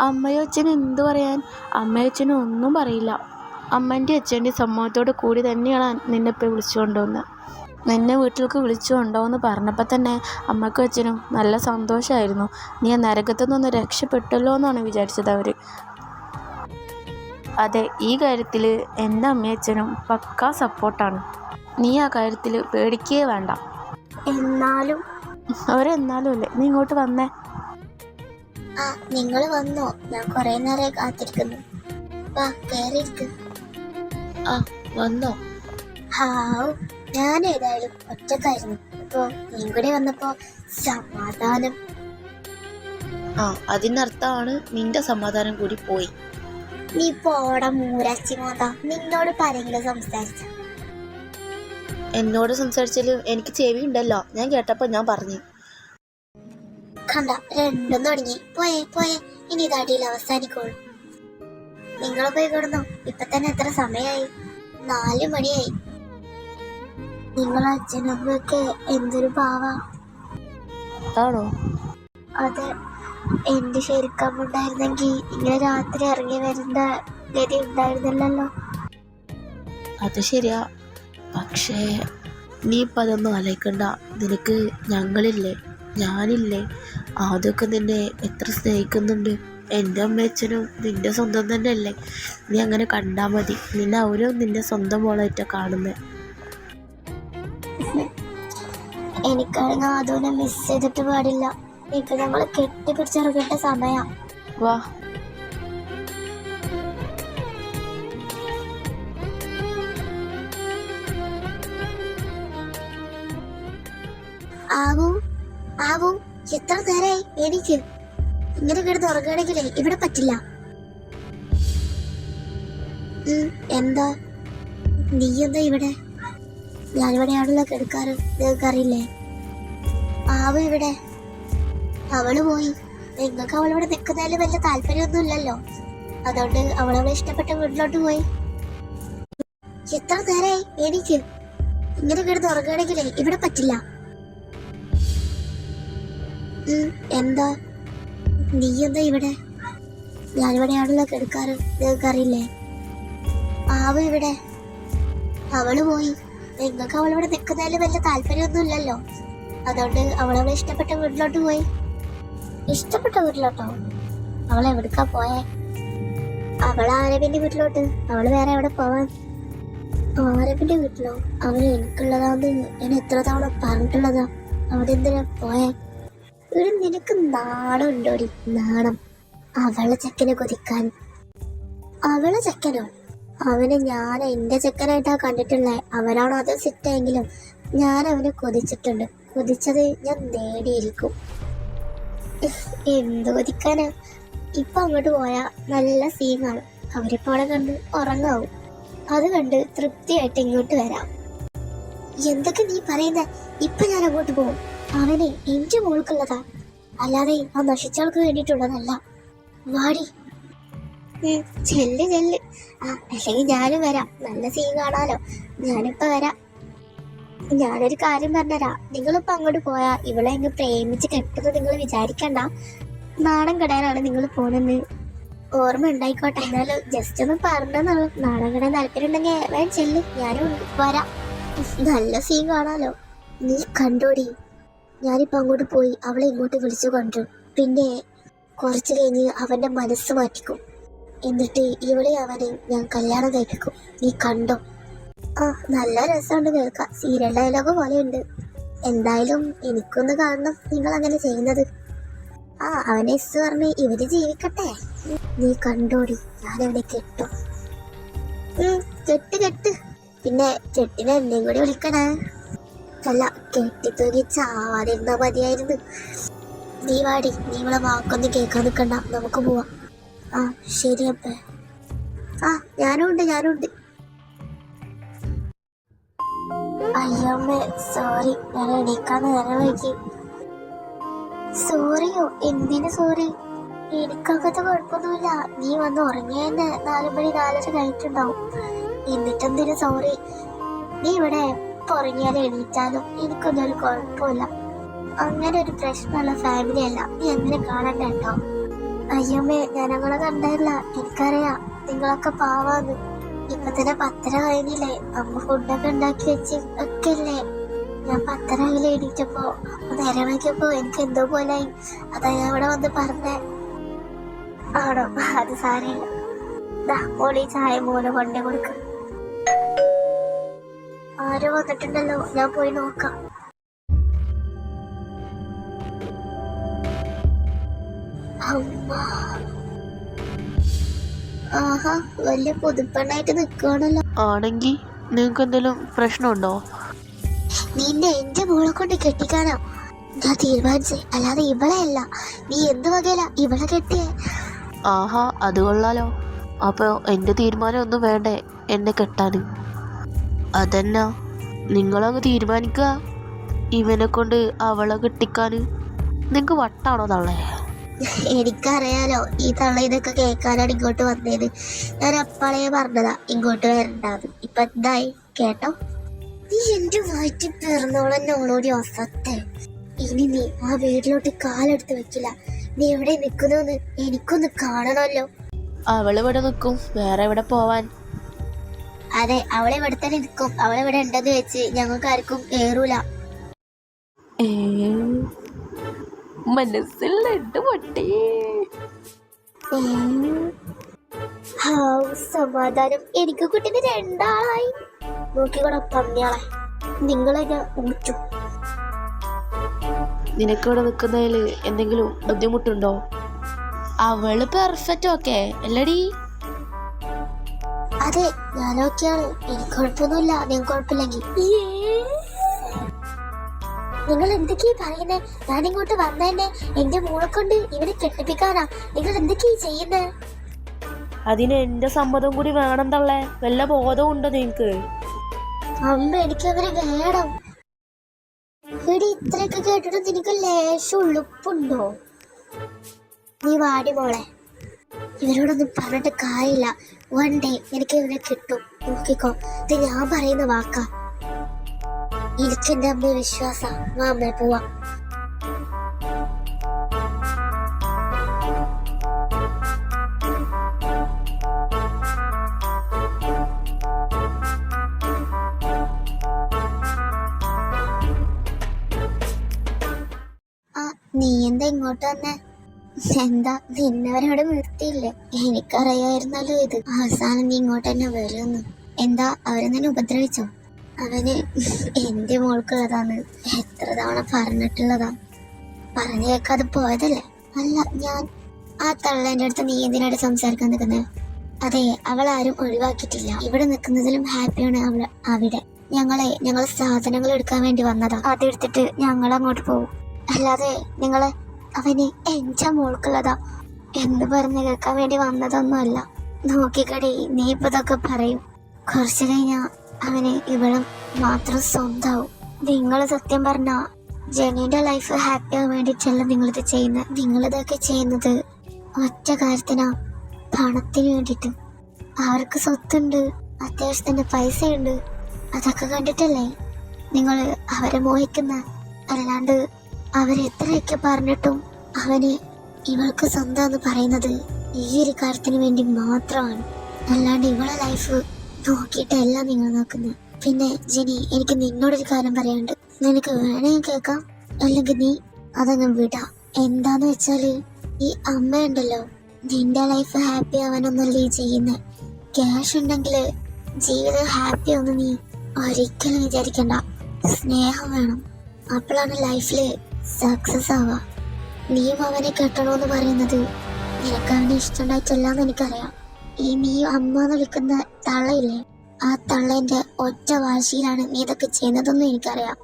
അമ്മയോ അച്ഛനും എന്തു പറയാൻ? അമ്മയോ അച്ഛനും ഒന്നും പറയില്ല. അമ്മൻ്റെ അച്ഛൻ്റെ സമ്മതത്തോട് കൂടി തന്നെയാണ് നിന്നെ ഇപ്പോൾ വിളിച്ചു കൊണ്ടുവന്നത്. നിന്നെ വീട്ടിലേക്ക് വിളിച്ചു കൊണ്ടുവന്ന് പറഞ്ഞപ്പോൾ തന്നെ അമ്മയ്ക്കും അച്ഛനും നല്ല സന്തോഷമായിരുന്നു. നീ ആ നരകത്തു നിന്ന് രക്ഷപ്പെട്ടല്ലോ എന്നാണ് വിചാരിച്ചത് അവർ. അതെ, ഈ കാര്യത്തിൽ എൻ്റെ അമ്മയച്ഛനും പക്കാ സപ്പോർട്ടാണ്. നീ ആ കാര്യത്തിൽ പേടിക്കേ വേണ്ട. എന്നാലും അവരെന്നാലും അല്ലേ, നീ ഇങ്ങോട്ട് വന്നേ. നിങ്ങൾ വന്നോ? ഞാൻ കുറെ നേരം കാത്തിരിക്കുന്നു. വാ, കേറിയിരിക്ക്. വന്നോ? ഹാവ്, ഞാൻ ഏതായാലും ഒറ്റക്കായിരുന്നു. ഇപ്പൊ നീ കൂടെ വന്നപ്പോ സമാധാനം. അതിനർത്ഥമാണ് നിന്റെ സമാധാനം കൂടി പോയി. നീ പോടാ മൂരാച്ചി മോത. നിന്നോട് ആരെങ്കിലും സംസാരിച്ച? എന്നോട് സംസാരിച്ചാലും എനിക്ക് ചെവി ഉണ്ടല്ലോ, ഞാൻ കേട്ടപ്പോ ഞാൻ പറഞ്ഞു. കണ്ട, രണ്ടും തുടങ്ങി. പോയേ പോയേ, ഇനി ഇതടിയിൽ അവസാനിക്കോളൂ. നിങ്ങൾ പോയി കിടന്നു. ഇപ്പൊ തന്നെ എത്ര സമയമായി? 4 മണിയായി. നിങ്ങളെ അച്ഛനമ്മയൊക്കെ എന്തൊരു പാവാ. ആണോ? അതെ, എന്റെ ശരിക്കമ്മ ഉണ്ടായിരുന്നെങ്കിൽ ഇങ്ങനെ രാത്രി ഇറങ്ങി വരുന്ന ഗതി ഉണ്ടായിരുന്നില്ലല്ലോ. അത് ശരിയാ, പക്ഷേ നീ ഇപ്പം അതൊന്നും ആലോചിക്കണ്ട. നിനക്ക് ഞങ്ങളില്ലേ, ഞാനില്ലേ. അതൊക്കെ നിന്നെ എത്ര സ്നേഹിക്കുന്നുണ്ട്. എൻ്റെ അമ്മയച്ഛനും നിന്റെ സ്വന്തം തന്നെ അല്ലേ. നീ അങ്ങനെ കണ്ടാൽ മതി. നിന്നെ അവരും നിന്റെ സ്വന്തം മോളായിട്ടാണ് കാണുന്നത്. എനിക്കാണെങ്കിൽ അതുപോലെ മിസ് ചെയ്തിട്ട് പാടില്ല. ഇപ്പൊ ഞങ്ങള് കെട്ടിപ്പിടിച്ചിറങ്ങേണ്ട സമയാ. വാ. ആവൂ, എത്ര നേരമായി? എനിക്ക് ഇങ്ങനെ കിടന്ന് ഉറങ്ങുകയാണെങ്കിലേ ഇവിടെ പറ്റില്ല. എന്താ നീ എന്താ ഇവിടെ? ഞാനിവിടെയാണല്ലോ കിടക്കാറ്, നിങ്ങൾക്കറിയില്ലേ? ആവു ഇവിടെ. അവള് പോയി. നിങ്ങൾക്ക് അവളിവിടെ നിൽക്കുന്നതിൽ വലിയ താല്പര്യമൊന്നും ഇല്ലല്ലോ. അതുകൊണ്ട് അവളവളെ ഇഷ്ടപ്പെട്ട വീട്ടിലോട്ട് പോയി. എത്ര നേരമായി? എനിക്ക് ഇങ്ങനെ കിടന്ന് ഉറങ്ങുകയാണെങ്കിലേ ഇവിടെ പറ്റില്ല. എന്താ നീ എന്താ ഇവിടെ? ഞാനിവിടെയാണല്ലോ കിടക്കാറ്, നിങ്ങൾക്കറിയില്ലേ? ആവ ഇവിടെ, അവള് പോയി. നിങ്ങൾക്ക് അവളിവിടെ നിൽക്കുന്നതിൽ വലിയ താല്പര്യമൊന്നും ഇല്ലല്ലോ, അതുകൊണ്ട് അവളവളെ ഇഷ്ടപ്പെട്ട വീട്ടിലോട്ട് പോയി. ഇഷ്ടപ്പെട്ട വീട്ടിലോട്ടോ? അവൾ എവിടേക്കാ പോയേ? അവൾ ആരവിന്റെ വീട്ടിലോട്ട്. അവള് വേറെ എവിടെ പോവാൻ? ആരവിന്റെ വീട്ടിലോ? അവന് എനിക്കുള്ളതാന്ന് ഞാൻ എത്ര തവണ പറഞ്ഞിട്ടുള്ളതാ. അവിടെ എന്തിനാ പോയേ? ഇവിടെ നിനക്ക് നാണം ഉണ്ടോടി? നാണം. അവളെ ചെക്കനെ കൊതിക്കാൻ. അവളെ ചെക്കനോ? അവനെ ഞാൻ എന്റെ ചെക്കനായിട്ടാ കണ്ടിട്ടുള്ളേ. അവനാണോ അത് സിറ്റായെങ്കിലും ഞാൻ അവനെ കൊതിച്ചിട്ടുണ്ട്. കൊതിച്ചത് ഞാൻ നേടിയിരിക്കും. എന്ത് കൊതിക്കാനാ? ഇപ്പൊ അങ്ങോട്ട് പോയാ നല്ല സീനാണ്. അവരിപ്പോ അവിടെ കണ്ട് ഉറങ്ങാവും. അത് കണ്ട് തൃപ്തിയായിട്ട് ഇങ്ങോട്ട് വരാം. എന്തൊക്കെ നീ പറയുന്ന? ഇപ്പൊ ഞാൻ അങ്ങോട്ട് പോകും. അവനെ എന്റെ മോൾക്കുള്ളതാ, അല്ലാതെ ആ നശിച്ചവൾക്ക് വേണ്ടിയിട്ടുള്ളതല്ല. വാടി. ചെല്ല് ചെല്ല്. അല്ലെങ്കിൽ ഞാനും വരാം. നല്ല സീൻ കാണാലോ. ഞാനിപ്പോ വരാം. ഞാനൊരു കാര്യം പറഞ്ഞുതരാം. നിങ്ങളിപ്പോ അങ്ങോട്ട് പോയാ ഇവളെ അങ്ങ് പ്രേമിച്ച് കെട്ടുന്നത് നിങ്ങൾ വിചാരിക്കണ്ട. നാണം കെടാനാണ് നിങ്ങൾ പോണെന്ന് ഓർമ്മ ഉണ്ടായിക്കോട്ടെ. എന്നാലും ജസ്റ്റ് ഒന്ന് പറഞ്ഞെന്നുള്ളൂ. നാണം കെടാൻ താല്പര്യം ഉണ്ടെങ്കിൽ വേഗം ചെല്ല്, ഞാനും വരാം. നല്ല സീൻ കാണാലോ. നീ കണ്ടോടി. ഞാനിപ്പോ അങ്ങോട്ട് പോയി അവളെ ഇങ്ങോട്ട് വിളിച്ചു കൊണ്ടുവരും. പിന്നെ കുറച്ചു കഴിഞ്ഞ് അവന്റെ മനസ്സ് മാറ്റിക്കും. എന്നിട്ട് ഇവളെ അവനെ ഞാൻ കല്യാണം കഴിപ്പിക്കും. നീ കണ്ടോ? നല്ല രസമുണ്ട് കേൾക്കാം. സീരിയൽ ഡയലോഗ് പോലെയുണ്ട്. എന്തായാലും എനിക്കൊന്ന് കാണണം നിങ്ങൾ അങ്ങനെ ചെയ്യുന്നത്. അവനെ ഇസ് പറഞ്ഞ് ഇവര് ജീവിക്കട്ടെ. നീ കണ്ടോടി, ഞാനവനെ കെട്ടും. കെട്ട് കെട്ട്. പിന്നെ കെട്ടിനെ എന്നെയും കൂടി വിളിക്കണേ. അല്ല, കെട്ടിത്തൂങ്ങി ചാവാതിരുന്നാ മതിയായിരുന്നു. നീ വാടി. നീ ഇവളെ വാക്കൊന്നും കേൾക്കാൻ നിൽക്കണ്ട, നമുക്ക് പോവാം. ശരി അപ്പേ. ഞാനുണ്ട്. അയ്യമ്മേ, സോറി, ഞാൻ എണീക്കാൻ നേരം വൈകി. സോറിയോ? എന്തിനു സോറി? എനിക്കകത്ത് കുഴപ്പമൊന്നുമില്ല. നീ വന്ന് ഉറങ്ങിയതന്നെ 4 മണി 4:30 കഴിഞ്ഞിട്ടുണ്ടാവും. എന്നിട്ടെന്തിനു സോറി? നീ ഇവിടെ എപ്പോ ഉറങ്ങിയാലും എണീറ്റാലും എനിക്കൊന്നും ഒരു കുഴപ്പമില്ല. അങ്ങനെ ഒരു പ്രശ്നമുള്ള ഫാമിലി അല്ല. നീ അങ്ങനെ കാണണ്ട കേട്ടോ. അയ്യമ്മേ, ഞാൻ അങ്ങനെ കണ്ടല്ല. എനിക്കറിയാം നിങ്ങളൊക്കെ പാവാന്ന്. ഇപ്പൊ തന്നെ 10:30 കഴിഞ്ഞില്ലേ? അമ്മ ഫുഡൊക്കെ ഉണ്ടാക്കി വെച്ച് ഒക്കെ അല്ലേ. ഞാൻ 10:30 എണീറ്റപ്പോ നേരം വൈകിയപ്പോ എനിക്ക് എന്തോ പോലായി. അതാ ഞാൻ ഇവിടെ വന്ന് പറഞ്ഞേ. ആണോ? അത് സാരമില്ല. മോളി ചായ മോനെ കൊണ്ടേ കൊടുക്ക. ആരോ വന്നിട്ടുണ്ടല്ലോ, ഞാൻ പോയി നോക്കാം. ആഹാ, വലിയ പുതുപ്പെണ്ണായിട്ട് നിൽക്കുകയാണല്ലോ. ആണെങ്കിൽ നിങ്ങൾക്ക് എന്തെങ്കിലും പ്രശ്നമുണ്ടോ? നിന്നെ എന്റെ മോളെ കൊണ്ട് കെട്ടിക്കാനോ ഞാൻ തീരുമാനിച്ചേ, അല്ലാതെ ഇവളെ അല്ല. നീ എന്ത് വകയില ഇവളെ കെട്ടിയേ? ആഹാ, അത് കൊള്ളാലോ. അപ്പോൾ എൻ്റെ തീരുമാനം ഒന്നും വേണ്ടേ എന്നെ കെട്ടാൻ? അതെന്നാ നിങ്ങളങ്ങ് തീരുമാനിക്കുക ഇവനെ കൊണ്ട് അവളെ കെട്ടിക്കാൻ? നിങ്ങൾക്ക് വട്ടാണോ തള്ളേ? എനിക്കറിയാലോ ഈ തള്ള ഇതൊക്കെ കേൾക്കാനാണ് ഇങ്ങോട്ട് വന്നത്. ഞാൻ അപ്പാളെ പറഞ്ഞതാ ഇങ്ങോട്ട് വരണ്ടാന്ന്. ഇപ്പൊ എന്തായി കേട്ടോ? നീ എന്റെ വയറ്റിൽ പിറന്നോളെന്നോളോടി അസത്തെ. ഇനി നീ ആ വീട്ടിലോട്ട് കാലെടുത്ത് വെക്കില്ല. നീ എവിടെ നിൽക്കുന്നോന്ന് എനിക്കൊന്ന് കാണണമല്ലോ. അവളിവിടെ നിൽക്കും, വേറെ എവിടെ പോവാൻ? അതെ, അവളെ ഇവിടെ തന്നെ നിൽക്കും. അവളെവിടെ ഉണ്ടെന്ന് വെച്ച് ഞങ്ങൾക്ക് ആർക്കും ഏറൂല. മനസ്സിൽ പൊട്ടി. സമാധാനം. എനിക്ക് കുട്ടീന് 2 ആളായി. നോക്കിക്കൂടെ പന്നിയാളെ, നിങ്ങളെ ഞാൻ ഊറ്റും. നിനക്കിവിടെ നിൽക്കുന്നതിൽ എന്തെങ്കിലും ബുദ്ധിമുട്ടുണ്ടോ? അവള് പെർഫെക്റ്റ് ഓക്കെ അല്ലടി? അതെ, ഞാൻ ഓക്കെയാണ്. എനിക്ക് കുഴപ്പമൊന്നുമില്ല. നിങ്ങൾക്ക് കുഴപ്പമില്ലെങ്കിൽ. നിങ്ങൾ എന്തൊക്കെയാ പറയുന്നേ? ഞാൻ ഇങ്ങോട്ട് വന്നതന്നെ എന്റെ മോളെ കൊണ്ട് ഇവനെ കെട്ടിപ്പിക്കാനാ. നിങ്ങൾ എന്തൊക്കെയാ ചെയ്യുന്നേ? അതിന് എന്റെ സമ്മതം കൂടി വേണം തള്ളേ. വല്ല ബോധവും ഉണ്ടോ നിങ്ങക്ക്? അമ്മ, എനിക്ക് അവരെ വേണം. ഇവിടെ ഇത്രയൊക്കെ കേട്ടിട്ട് നിനക്ക് ലേശം ഉളുപ്പുണ്ടോ? നീ വാടി മോളെ. ഇവരോടൊന്നും പറഞ്ഞിട്ട് കാര്യമില്ല. 1 ഡേ എനിക്ക് ഇവരെ കിട്ടും. നോക്കിക്കോ, ഇത് ഞാൻ പറയുന്ന വാക്കാ. എനിക്കെന്റെ അമ്മയെ വിശ്വാസ. വാ അമ്മേ, പോവാ. നീ എന്താ ഇങ്ങോട്ട് വന്നേ? എന്താ നിന്നവരോട് നിർത്തിയില്ലേ? എനിക്കറിയായിരുന്നല്ലോ ഇത് അവസാനം നീ ഇങ്ങോട്ട് തന്നെ വരുമെന്ന്. എന്താ അവരെ നിന്നെ ഉപദ്രവിച്ചോ? അവന് എന്റെ മോൾക്കുള്ളതാന്ന് എത്ര തവണ പറഞ്ഞിട്ടുള്ളതാ. പറഞ്ഞു കേൾക്കാതെ പോയതല്ലേ? അല്ല, ഞാൻ ആ തള്ളേന്റെ അടുത്ത് നീ എന്തിനായിട്ട് സംസാരിക്കാൻ നിൽക്കുന്നത്? അതെ, അവളാരും ഒഴിവാക്കിയിട്ടില്ല. ഇവിടെ നിൽക്കുന്നതിലും ഹാപ്പിയാണ് അവൾ. അവിടെ ഞങ്ങൾ സാധനങ്ങൾ എടുക്കാൻ വേണ്ടി വന്നതാ. അതെടുത്തിട്ട് ഞങ്ങൾ അങ്ങോട്ട് പോകും. അല്ലാതെ നിങ്ങള് അവന് എന്റെ മോൾക്കുള്ളതാ എന്ന് പറഞ്ഞു കേൾക്കാൻ വേണ്ടി വന്നതൊന്നുമല്ല. നോക്കിക്കടി, നീ ഇപ്പൊ ഇതൊക്കെ പറയും. കുറച്ചു കഴിഞ്ഞാ അവന് ഇവളും മാത്രം സ്വന്തമാവും. നിങ്ങൾ സത്യം പറഞ്ഞ ജെനീന്റെ ലൈഫ് ഹാപ്പി ആവാൻ വേണ്ടിയിട്ടല്ല നിങ്ങളിത് ചെയ്യുന്നത്. നിങ്ങളിതൊക്കെ ചെയ്യുന്നത് ഒറ്റ കാര്യത്തിനാ, പണത്തിന് വേണ്ടിട്ട്. അവർക്ക് സ്വത്തുണ്ട്, അത്യാവശ്യത്തിന്റെ പൈസ ഉണ്ട്. അതൊക്കെ കണ്ടിട്ടല്ലേ നിങ്ങൾ അവരെ മോഹിക്കുന്ന. അല്ലാണ്ട് അവരെത്രയൊക്കെ പറഞ്ഞിട്ടും അവന് ഇവൾക്ക് സ്വന്തം എന്ന് പറയുന്നത് ഈ ഒരു കാര്യത്തിന് വേണ്ടി മാത്രമാണ്. അല്ലാണ്ട് ഇവളെ ലൈഫ് നോക്കിയിട്ടല്ല നിങ്ങൾ നോക്കുന്നത്. പിന്നെ ജെനി, എനിക്ക് നിന്നോടൊരു കാര്യം പറയാനുണ്ട്. നിനക്ക് വേണേ കേൾക്കാം, അല്ലെങ്കിൽ നീ അതങ്ങ് വിടാ. എന്താന്ന് വെച്ചാല്, ഈ അമ്മയുണ്ടല്ലോ, നിന്റെ ലൈഫ് ഹാപ്പി ആവാനൊന്നല്ല ഈ ചെയ്യുന്നത്. ക്യാഷ് ഉണ്ടെങ്കില് ജീവിതം ഹാപ്പി ഒന്നും നീ ഒരിക്കലും വിചാരിക്കണ്ട. സ്നേഹം വേണം, അപ്പോഴാണ് ലൈഫില് സക്സസ് ആവുക. നീയും അവനെ കെട്ടണോന്ന് പറയുന്നത് നിനക്ക് അവനെ ഇഷ്ടമുണ്ടായിട്ടല്ലാന്ന് എനിക്കറിയാം. ഈ നീ അമ്മ എന്ന് വിളിക്കുന്ന തള്ളയില്ലേ, ആ തള്ളേന്റെ ഒറ്റ വാശിയിലാണ് നീ ഇതൊക്കെ ചെയ്യുന്നതെന്നും എനിക്കറിയാം.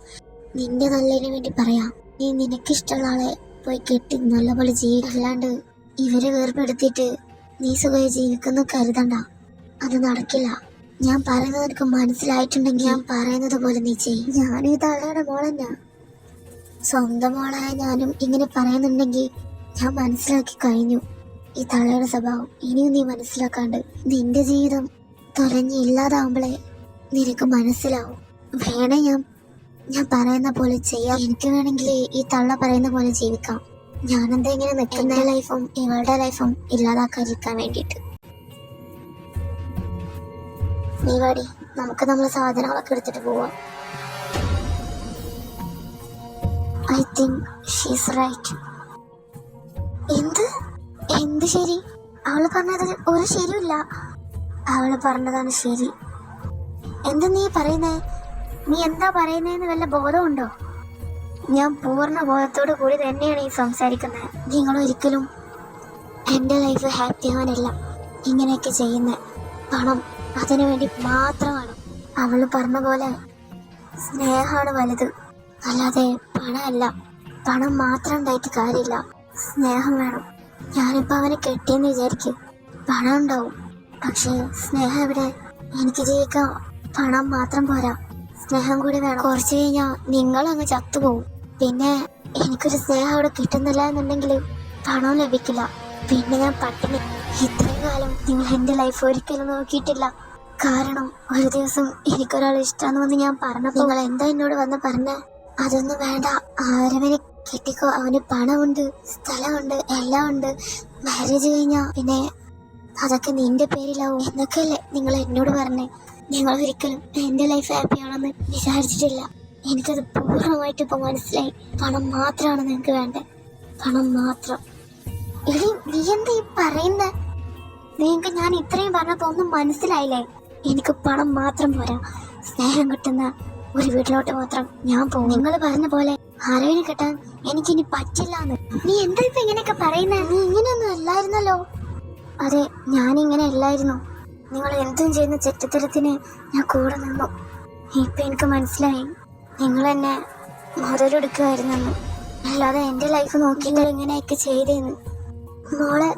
നിന്റെ നല്ലതിന് വേണ്ടി പറയാം. നീ നിനക്കിഷ്ടമുള്ള ആളെ പോയി കെട്ടി നല്ലപോലെ ജീവിക്കുക. അല്ലാണ്ട് ഇവരെ വേർപെടുത്തിയിട്ട് നീ സുഖമായി ജീവിക്കുന്ന കരുതണ്ട. അത് നടക്കില്ല. ഞാൻ പറയുന്നത് നിനക്ക് മനസ്സിലായിട്ടുണ്ടെങ്കിൽ ഞാൻ പറയുന്നത് പോലെ നീ ചെയ്യും. ഞാനും ഈ തള്ളയുടെ മോളെന്നാ. സ്വന്തം മോളായ ഞാനും ഇങ്ങനെ പറയുന്നുണ്ടെങ്കിൽ ഞാൻ മനസ്സിലാക്കി കഴിഞ്ഞു ഈ തള്ളയുടെ സ്വഭാവം. ഇനിയും നീ മനസ്സിലാക്കാണ്ട് നിന്റെ ജീവിതം തൊലഞ്ഞ് ഇല്ലാതാവുമ്പോഴേ നിനക്ക് മനസ്സിലാവും. വേണേ ഞാൻ പറയുന്ന പോലെ ചെയ്യാം. എനിക്ക് വേണമെങ്കിൽ ഈ തള്ള പറയുന്ന പോലെ ജീവിക്കാം. ഞാനെന്താ ഇങ്ങനെ നിൽക്കുന്ന ലൈഫും ഇവളുടെ ലൈഫും ഇല്ലാതാക്കാതിരിക്കാൻ വേണ്ടിയിട്ട്. നീ വാടി, നമുക്ക് നമ്മളെ സാധനങ്ങളൊക്കെ എടുത്തിട്ട് പോവാം. I think she's right. എന്ത് ശരി? അവള് പറഞ്ഞത് ഒരു ശരിയില്ല. അവള് പറഞ്ഞതാണ് ശരി. എന്താ നീ പറയുന്നേ? നീ എന്താ പറയുന്നതെന്ന് വല്ല ബോധമുണ്ടോ? ഞാൻ പൂർണ്ണ ബോധത്തോടു കൂടി തന്നെയാണ് ഈ സംസാരിക്കുന്നത്. നിങ്ങൾ ഒരിക്കലും എൻ്റെ ലൈഫ് ഹാപ്പി ആവാനല്ല ഇങ്ങനെയൊക്കെ ചെയ്യുന്നത്. പണം അതിനു വേണ്ടി മാത്രമാണ്. അവള് പറഞ്ഞ പോലെ സ്നേഹമാണ് വലുത്, അല്ലാതെ പണമല്ല. പണം മാത്രം ഉണ്ടായിട്ട് കാര്യമില്ല, സ്നേഹം വേണം. ഞാനിപ്പോൾ അവനെ കെട്ടിയെന്ന് വിചാരിക്കും, പണം ഉണ്ടാവും, പക്ഷേ സ്നേഹം എവിടെ? എനിക്ക് ജീവിക്കാൻ പണം മാത്രം പോരാ, സ്നേഹം കൂടി വേണം. കുറച്ച് കഴിഞ്ഞാൽ നിങ്ങളങ്ങ് ചത്തുപോകും. പിന്നെ എനിക്കൊരു സ്നേഹം അവിടെ കിട്ടുന്നില്ല എന്നുണ്ടെങ്കിൽ പണവും ലഭിക്കില്ല. പിന്നെ ഞാൻ പട്ടിണി. ഇത്രയും കാലം നിങ്ങൾ എൻ്റെ ലൈഫ് ഒരിക്കലും നോക്കിയിട്ടില്ല. കാരണം ഒരു ദിവസം എനിക്കൊരാൾ ഇഷ്ടമാണെന്ന് വന്ന് ഞാൻ പറഞ്ഞപ്പോൾ നിങ്ങൾ എന്താ എന്നോട് വന്ന് പറഞ്ഞ? അതൊന്നും വേണ്ട, ആരവനെ കെട്ടിക്കോ, അവന് പണമുണ്ട്, സ്ഥലമുണ്ട്, എല്ലാം ഉണ്ട്. മാരേജ് കഴിഞ്ഞാ പിന്നെ അതൊക്കെ നിന്റെ പേരിലാവും എന്നൊക്കെയല്ലേ നിങ്ങൾ എന്നോട് പറഞ്ഞേ. നിങ്ങൾ ഒരിക്കലും എൻ്റെ ലൈഫ് ഹാപ്പി ആണെന്ന് വിചാരിച്ചിട്ടില്ല. എനിക്കത് പൂർണ്ണമായിട്ട് ഇപ്പൊ മനസ്സിലായി. പണം മാത്രമാണ് നിനക്ക് വേണ്ടത്, പണം മാത്രം. എടി, നീ എന്താ ഈ പറയുന്നേ? നിങ്ങൾക്ക് ഞാൻ ഇത്രയും പറഞ്ഞപ്പോ ഒന്നും മനസ്സിലായില്ലേ? എനിക്ക് പണം മാത്രം പോരാ, സ്നേഹം കിട്ടുന്ന ഒരു വീട്ടിലോട്ട് മാത്രം ഞാൻ പോകും. നിങ്ങൾ പറഞ്ഞ പോലെ ആരവിനെ കിട്ടാൻ എനിക്കിനി പറ്റില്ലാന്ന്. നീ എന്താ ഇപ്പൊ ഇങ്ങനെയൊക്കെ പറയുന്നേ? നീ ഇങ്ങനെയൊന്നും അല്ലായിരുന്നല്ലോ. അതെ, ഞാനിങ്ങനെ അല്ലായിരുന്നു. നിങ്ങൾ എന്തും ചെയ്യുന്ന ചെറ്റത്തരത്തിന് ഞാൻ കൂടെ നിന്നു. ഇപ്പൊ എനിക്ക് മനസ്സിലായി നിങ്ങൾ എന്നെ മുതലെടുക്കുമായിരുന്നെന്ന്. അല്ലാതെ എൻ്റെ ലൈഫ് നോക്കിയിട്ട് ഇങ്ങനെയൊക്കെ ചെയ്തേന്ന്. മോളെ,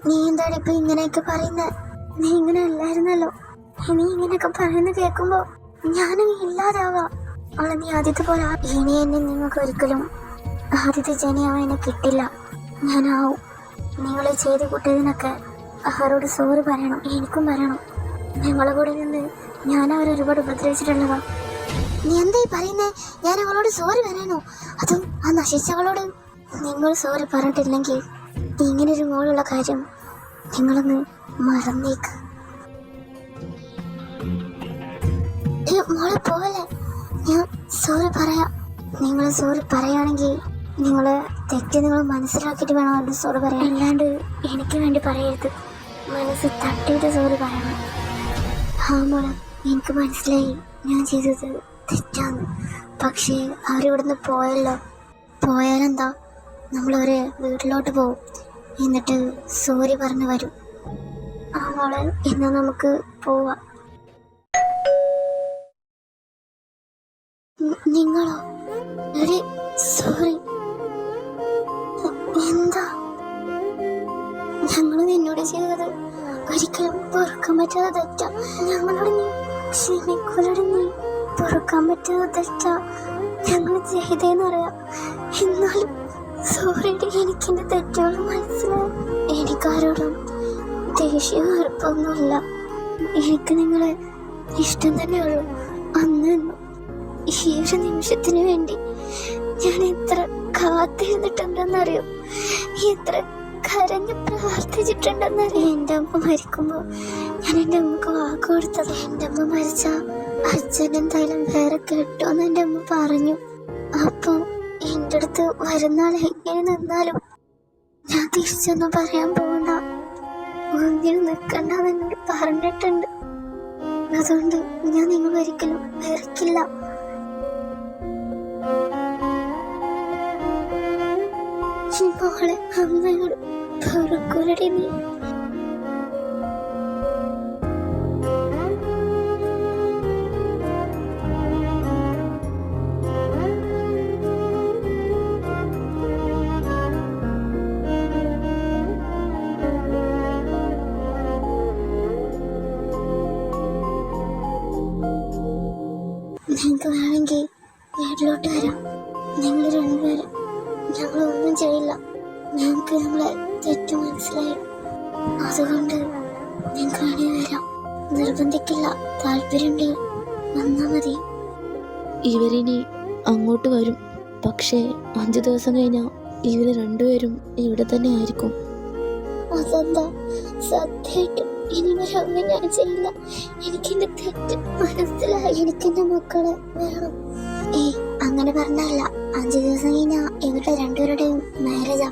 നീ എന്താണ് ഇപ്പൊ ഇങ്ങനെയൊക്കെ പറയുന്നത്? നീ ഇങ്ങനെ അല്ലായിരുന്നല്ലോ. നീ ഇങ്ങനെയൊക്കെ പറയുന്ന കേൾക്കുമ്പോ ഞാനും ഇല്ലാതാവാ. അവളെ നീ ആദ്യത്തെ പോലെ ഇനി എന്നെ നിങ്ങൾക്ക് ഒരിക്കലും ആദ്യത്തെ ജനിയാവാൻ എന്നെ കിട്ടില്ല. ഞാനാവും. നിങ്ങൾ ചെയ്ത് കൂട്ടിയതിനൊക്കെ അവരോട് സോറി പറയണം, എനിക്കും പറയണം. ഞങ്ങളെ കൂടെ നിന്ന് ഞാൻ അവരൊരുപാട് ഉപദ്രവിച്ചിട്ടുള്ളതാ. നീ എന്തായി പറയുന്നേ? ഞാൻ അവളോട് സോറി പറയണോ? അതും ആ നശിച്ചവളോട്? നിങ്ങൾ സോറി പറഞ്ഞിട്ടില്ലെങ്കിൽ ഇങ്ങനൊരു മോളുള്ള കാര്യം നിങ്ങളൊന്ന് മറന്നേക്ക്. മോളെ പോലെ ഞാൻ സോറി പറയാം. നിങ്ങൾ സോറി പറയുകയാണെങ്കിൽ നിങ്ങൾ തെറ്റ് നിങ്ങൾ മനസ്സിലാക്കിയിട്ട് വേണം അവരുടെ സോറി പറയാൻ. അല്ലാണ്ട് എനിക്ക് വേണ്ടി പറയരുത്. മനസ്സ് തട്ടിയിട്ട് സോറി പറയണം. ആ മോളെ, എനിക്ക് മനസ്സിലായി ഞാൻ ചെയ്തത് തെറ്റാന്ന്. പക്ഷേ അവരിവിടുന്ന് പോയല്ലോ. പോയാലെന്താ, നമ്മളവരെ വീട്ടിലോട്ട് പോകും, എന്നിട്ട് സോറി പറഞ്ഞു വരും. ആ മോളെ, എന്നാ നമുക്ക് പോവാം. നിങ്ങളോ? എടി സോറി. എന്താ? ഞങ്ങൾ നിന്നോട് ചെയ്തത് ഒരിക്കലും പൊറുക്കാൻ പറ്റാതെ തെറ്റാ. ഞങ്ങളോട് നീ ക്ഷമിക്കൂലടി. നീ പൊറുക്കാൻ പറ്റാതെ തെറ്റാ ഞങ്ങൾ ചെയ്തേന്നറിയാം. എന്നാലും സോറിയുടെ എനിക്കെന്റെ തെറ്റുകൾ മനസ്സിലായി. എനിക്കാരോടും ദേഷ്യം വെറുപ്പൊന്നുമില്ല. എനിക്ക് നിങ്ങളെ ഇഷ്ടം തന്നെയുള്ളൂ. അന്ന് ഈ ഒരു നിമിഷത്തിന് വേണ്ടി ഞാൻ എത്ര കാത്തിരുന്നിട്ടുണ്ടെന്നറിയോ, എത്ര കരഞ്ഞ് പ്രാർത്ഥിച്ചിട്ടുണ്ടെന്നറിയോ. എൻ്റെ അമ്മ മരിക്കുമ്പോൾ ഞാൻ എൻ്റെ അമ്മക്ക് വാക്ക് കൊടുത്തത്. എൻ്റെ അമ്മ മരിച്ച അച്ഛൻ എന്തായാലും വേറെ കെട്ടുമെന്ന് എൻ്റെ അമ്മ പറഞ്ഞു. അപ്പോൾ എൻ്റെ അടുത്ത് വരുന്നാൾ എങ്ങനെ നിന്നാലും ഞാൻ തിരിച്ചൊന്നും പറയാൻ പോകണ്ട, ഒന്നിനും നിൽക്കണ്ടെന്ന് എന്നോട് പറഞ്ഞിട്ടുണ്ട്. അതുകൊണ്ട് ഞാൻ നിങ്ങൾ ഒരിക്കലും വെറുക്കില്ല. മോളെ, അമ്മയോട് പൊറുക്കൂലടി നീ. നിങ്ങൾക്ക് വേണമെങ്കിൽ വീട്ടിലോട്ട് വരാം. ഞങ്ങൾ രണ്ടുപേരും ഞങ്ങളൊന്നും ചെയ്യില്ല. ഞങ്ങൾക്ക് നമ്മളെ തെറ്റ് മനസ്സിലായി. അതുകൊണ്ട് ഞങ്ങൾക്ക് വേണമെങ്കിൽ വരാം. നിർബന്ധിക്കില്ല. താല്പര്യമുണ്ടെങ്കിൽ വന്നാൽ മതി. ഇവരിനി അങ്ങോട്ട് വരും. പക്ഷേ 5 ദിവസം കഴിഞ്ഞാൽ ഇവർ രണ്ടുപേരും ഇവിടെ തന്നെ ആയിരിക്കും. അതെന്താ? സത്യമായിട്ടും ഇനി വരൊന്നും ഞാൻ ചെയ്യില്ല. എനിക്കെന്റെ തെറ്റ് മനസ്സിലായി. എനിക്കെന്റെ മക്കളെ വേണം. അങ്ങനെ പറഞ്ഞല്ല. 5 ദിവസം കഴിഞ്ഞാ ഇവരുടെ രണ്ടുപേരുടെയും മാരേജാ.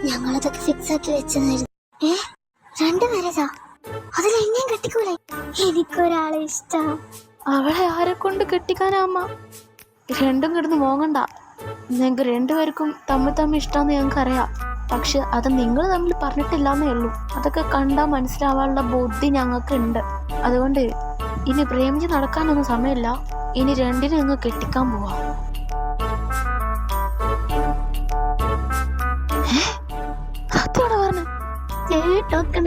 ഞങ്ങളതൊക്കെ ഫിക്സ് ആക്കി വെച്ചതായിരുന്നു. 2 മാരേജാ? അതിൽ എന്നെയും കെട്ടിക്കൂലെ? എനിക്കൊരാളെ ഇഷ്ടം. അവളെ ആരെ കൊണ്ട് കെട്ടിക്കാനാമ്മ? രണ്ടും കിടന്ന് മോങ്ങണ്ട. ഞങ്ങൾക്ക് രണ്ടുപേർക്കും തമ്മിൽ ഇഷ്ടമാണെന്ന് ഞങ്ങൾക്കറിയാം. പക്ഷെ അത് നിങ്ങൾ തമ്മിൽ പറഞ്ഞിട്ടില്ലാന്നേ ഉള്ളൂ. അതൊക്കെ കണ്ടാൽ മനസ്സിലാവാനുള്ള ബുദ്ധി ഞങ്ങൾക്കുണ്ട്. അതുകൊണ്ട് ഇനി പ്രേമിച്ച് നടക്കാനൊന്നും സമയമില്ല. ഇനി രണ്ടിനും ഞങ്ങൾ കെട്ടിക്കാൻ പോവാ. സത്യോടെ പറഞ്ഞു. ടോക്കൺ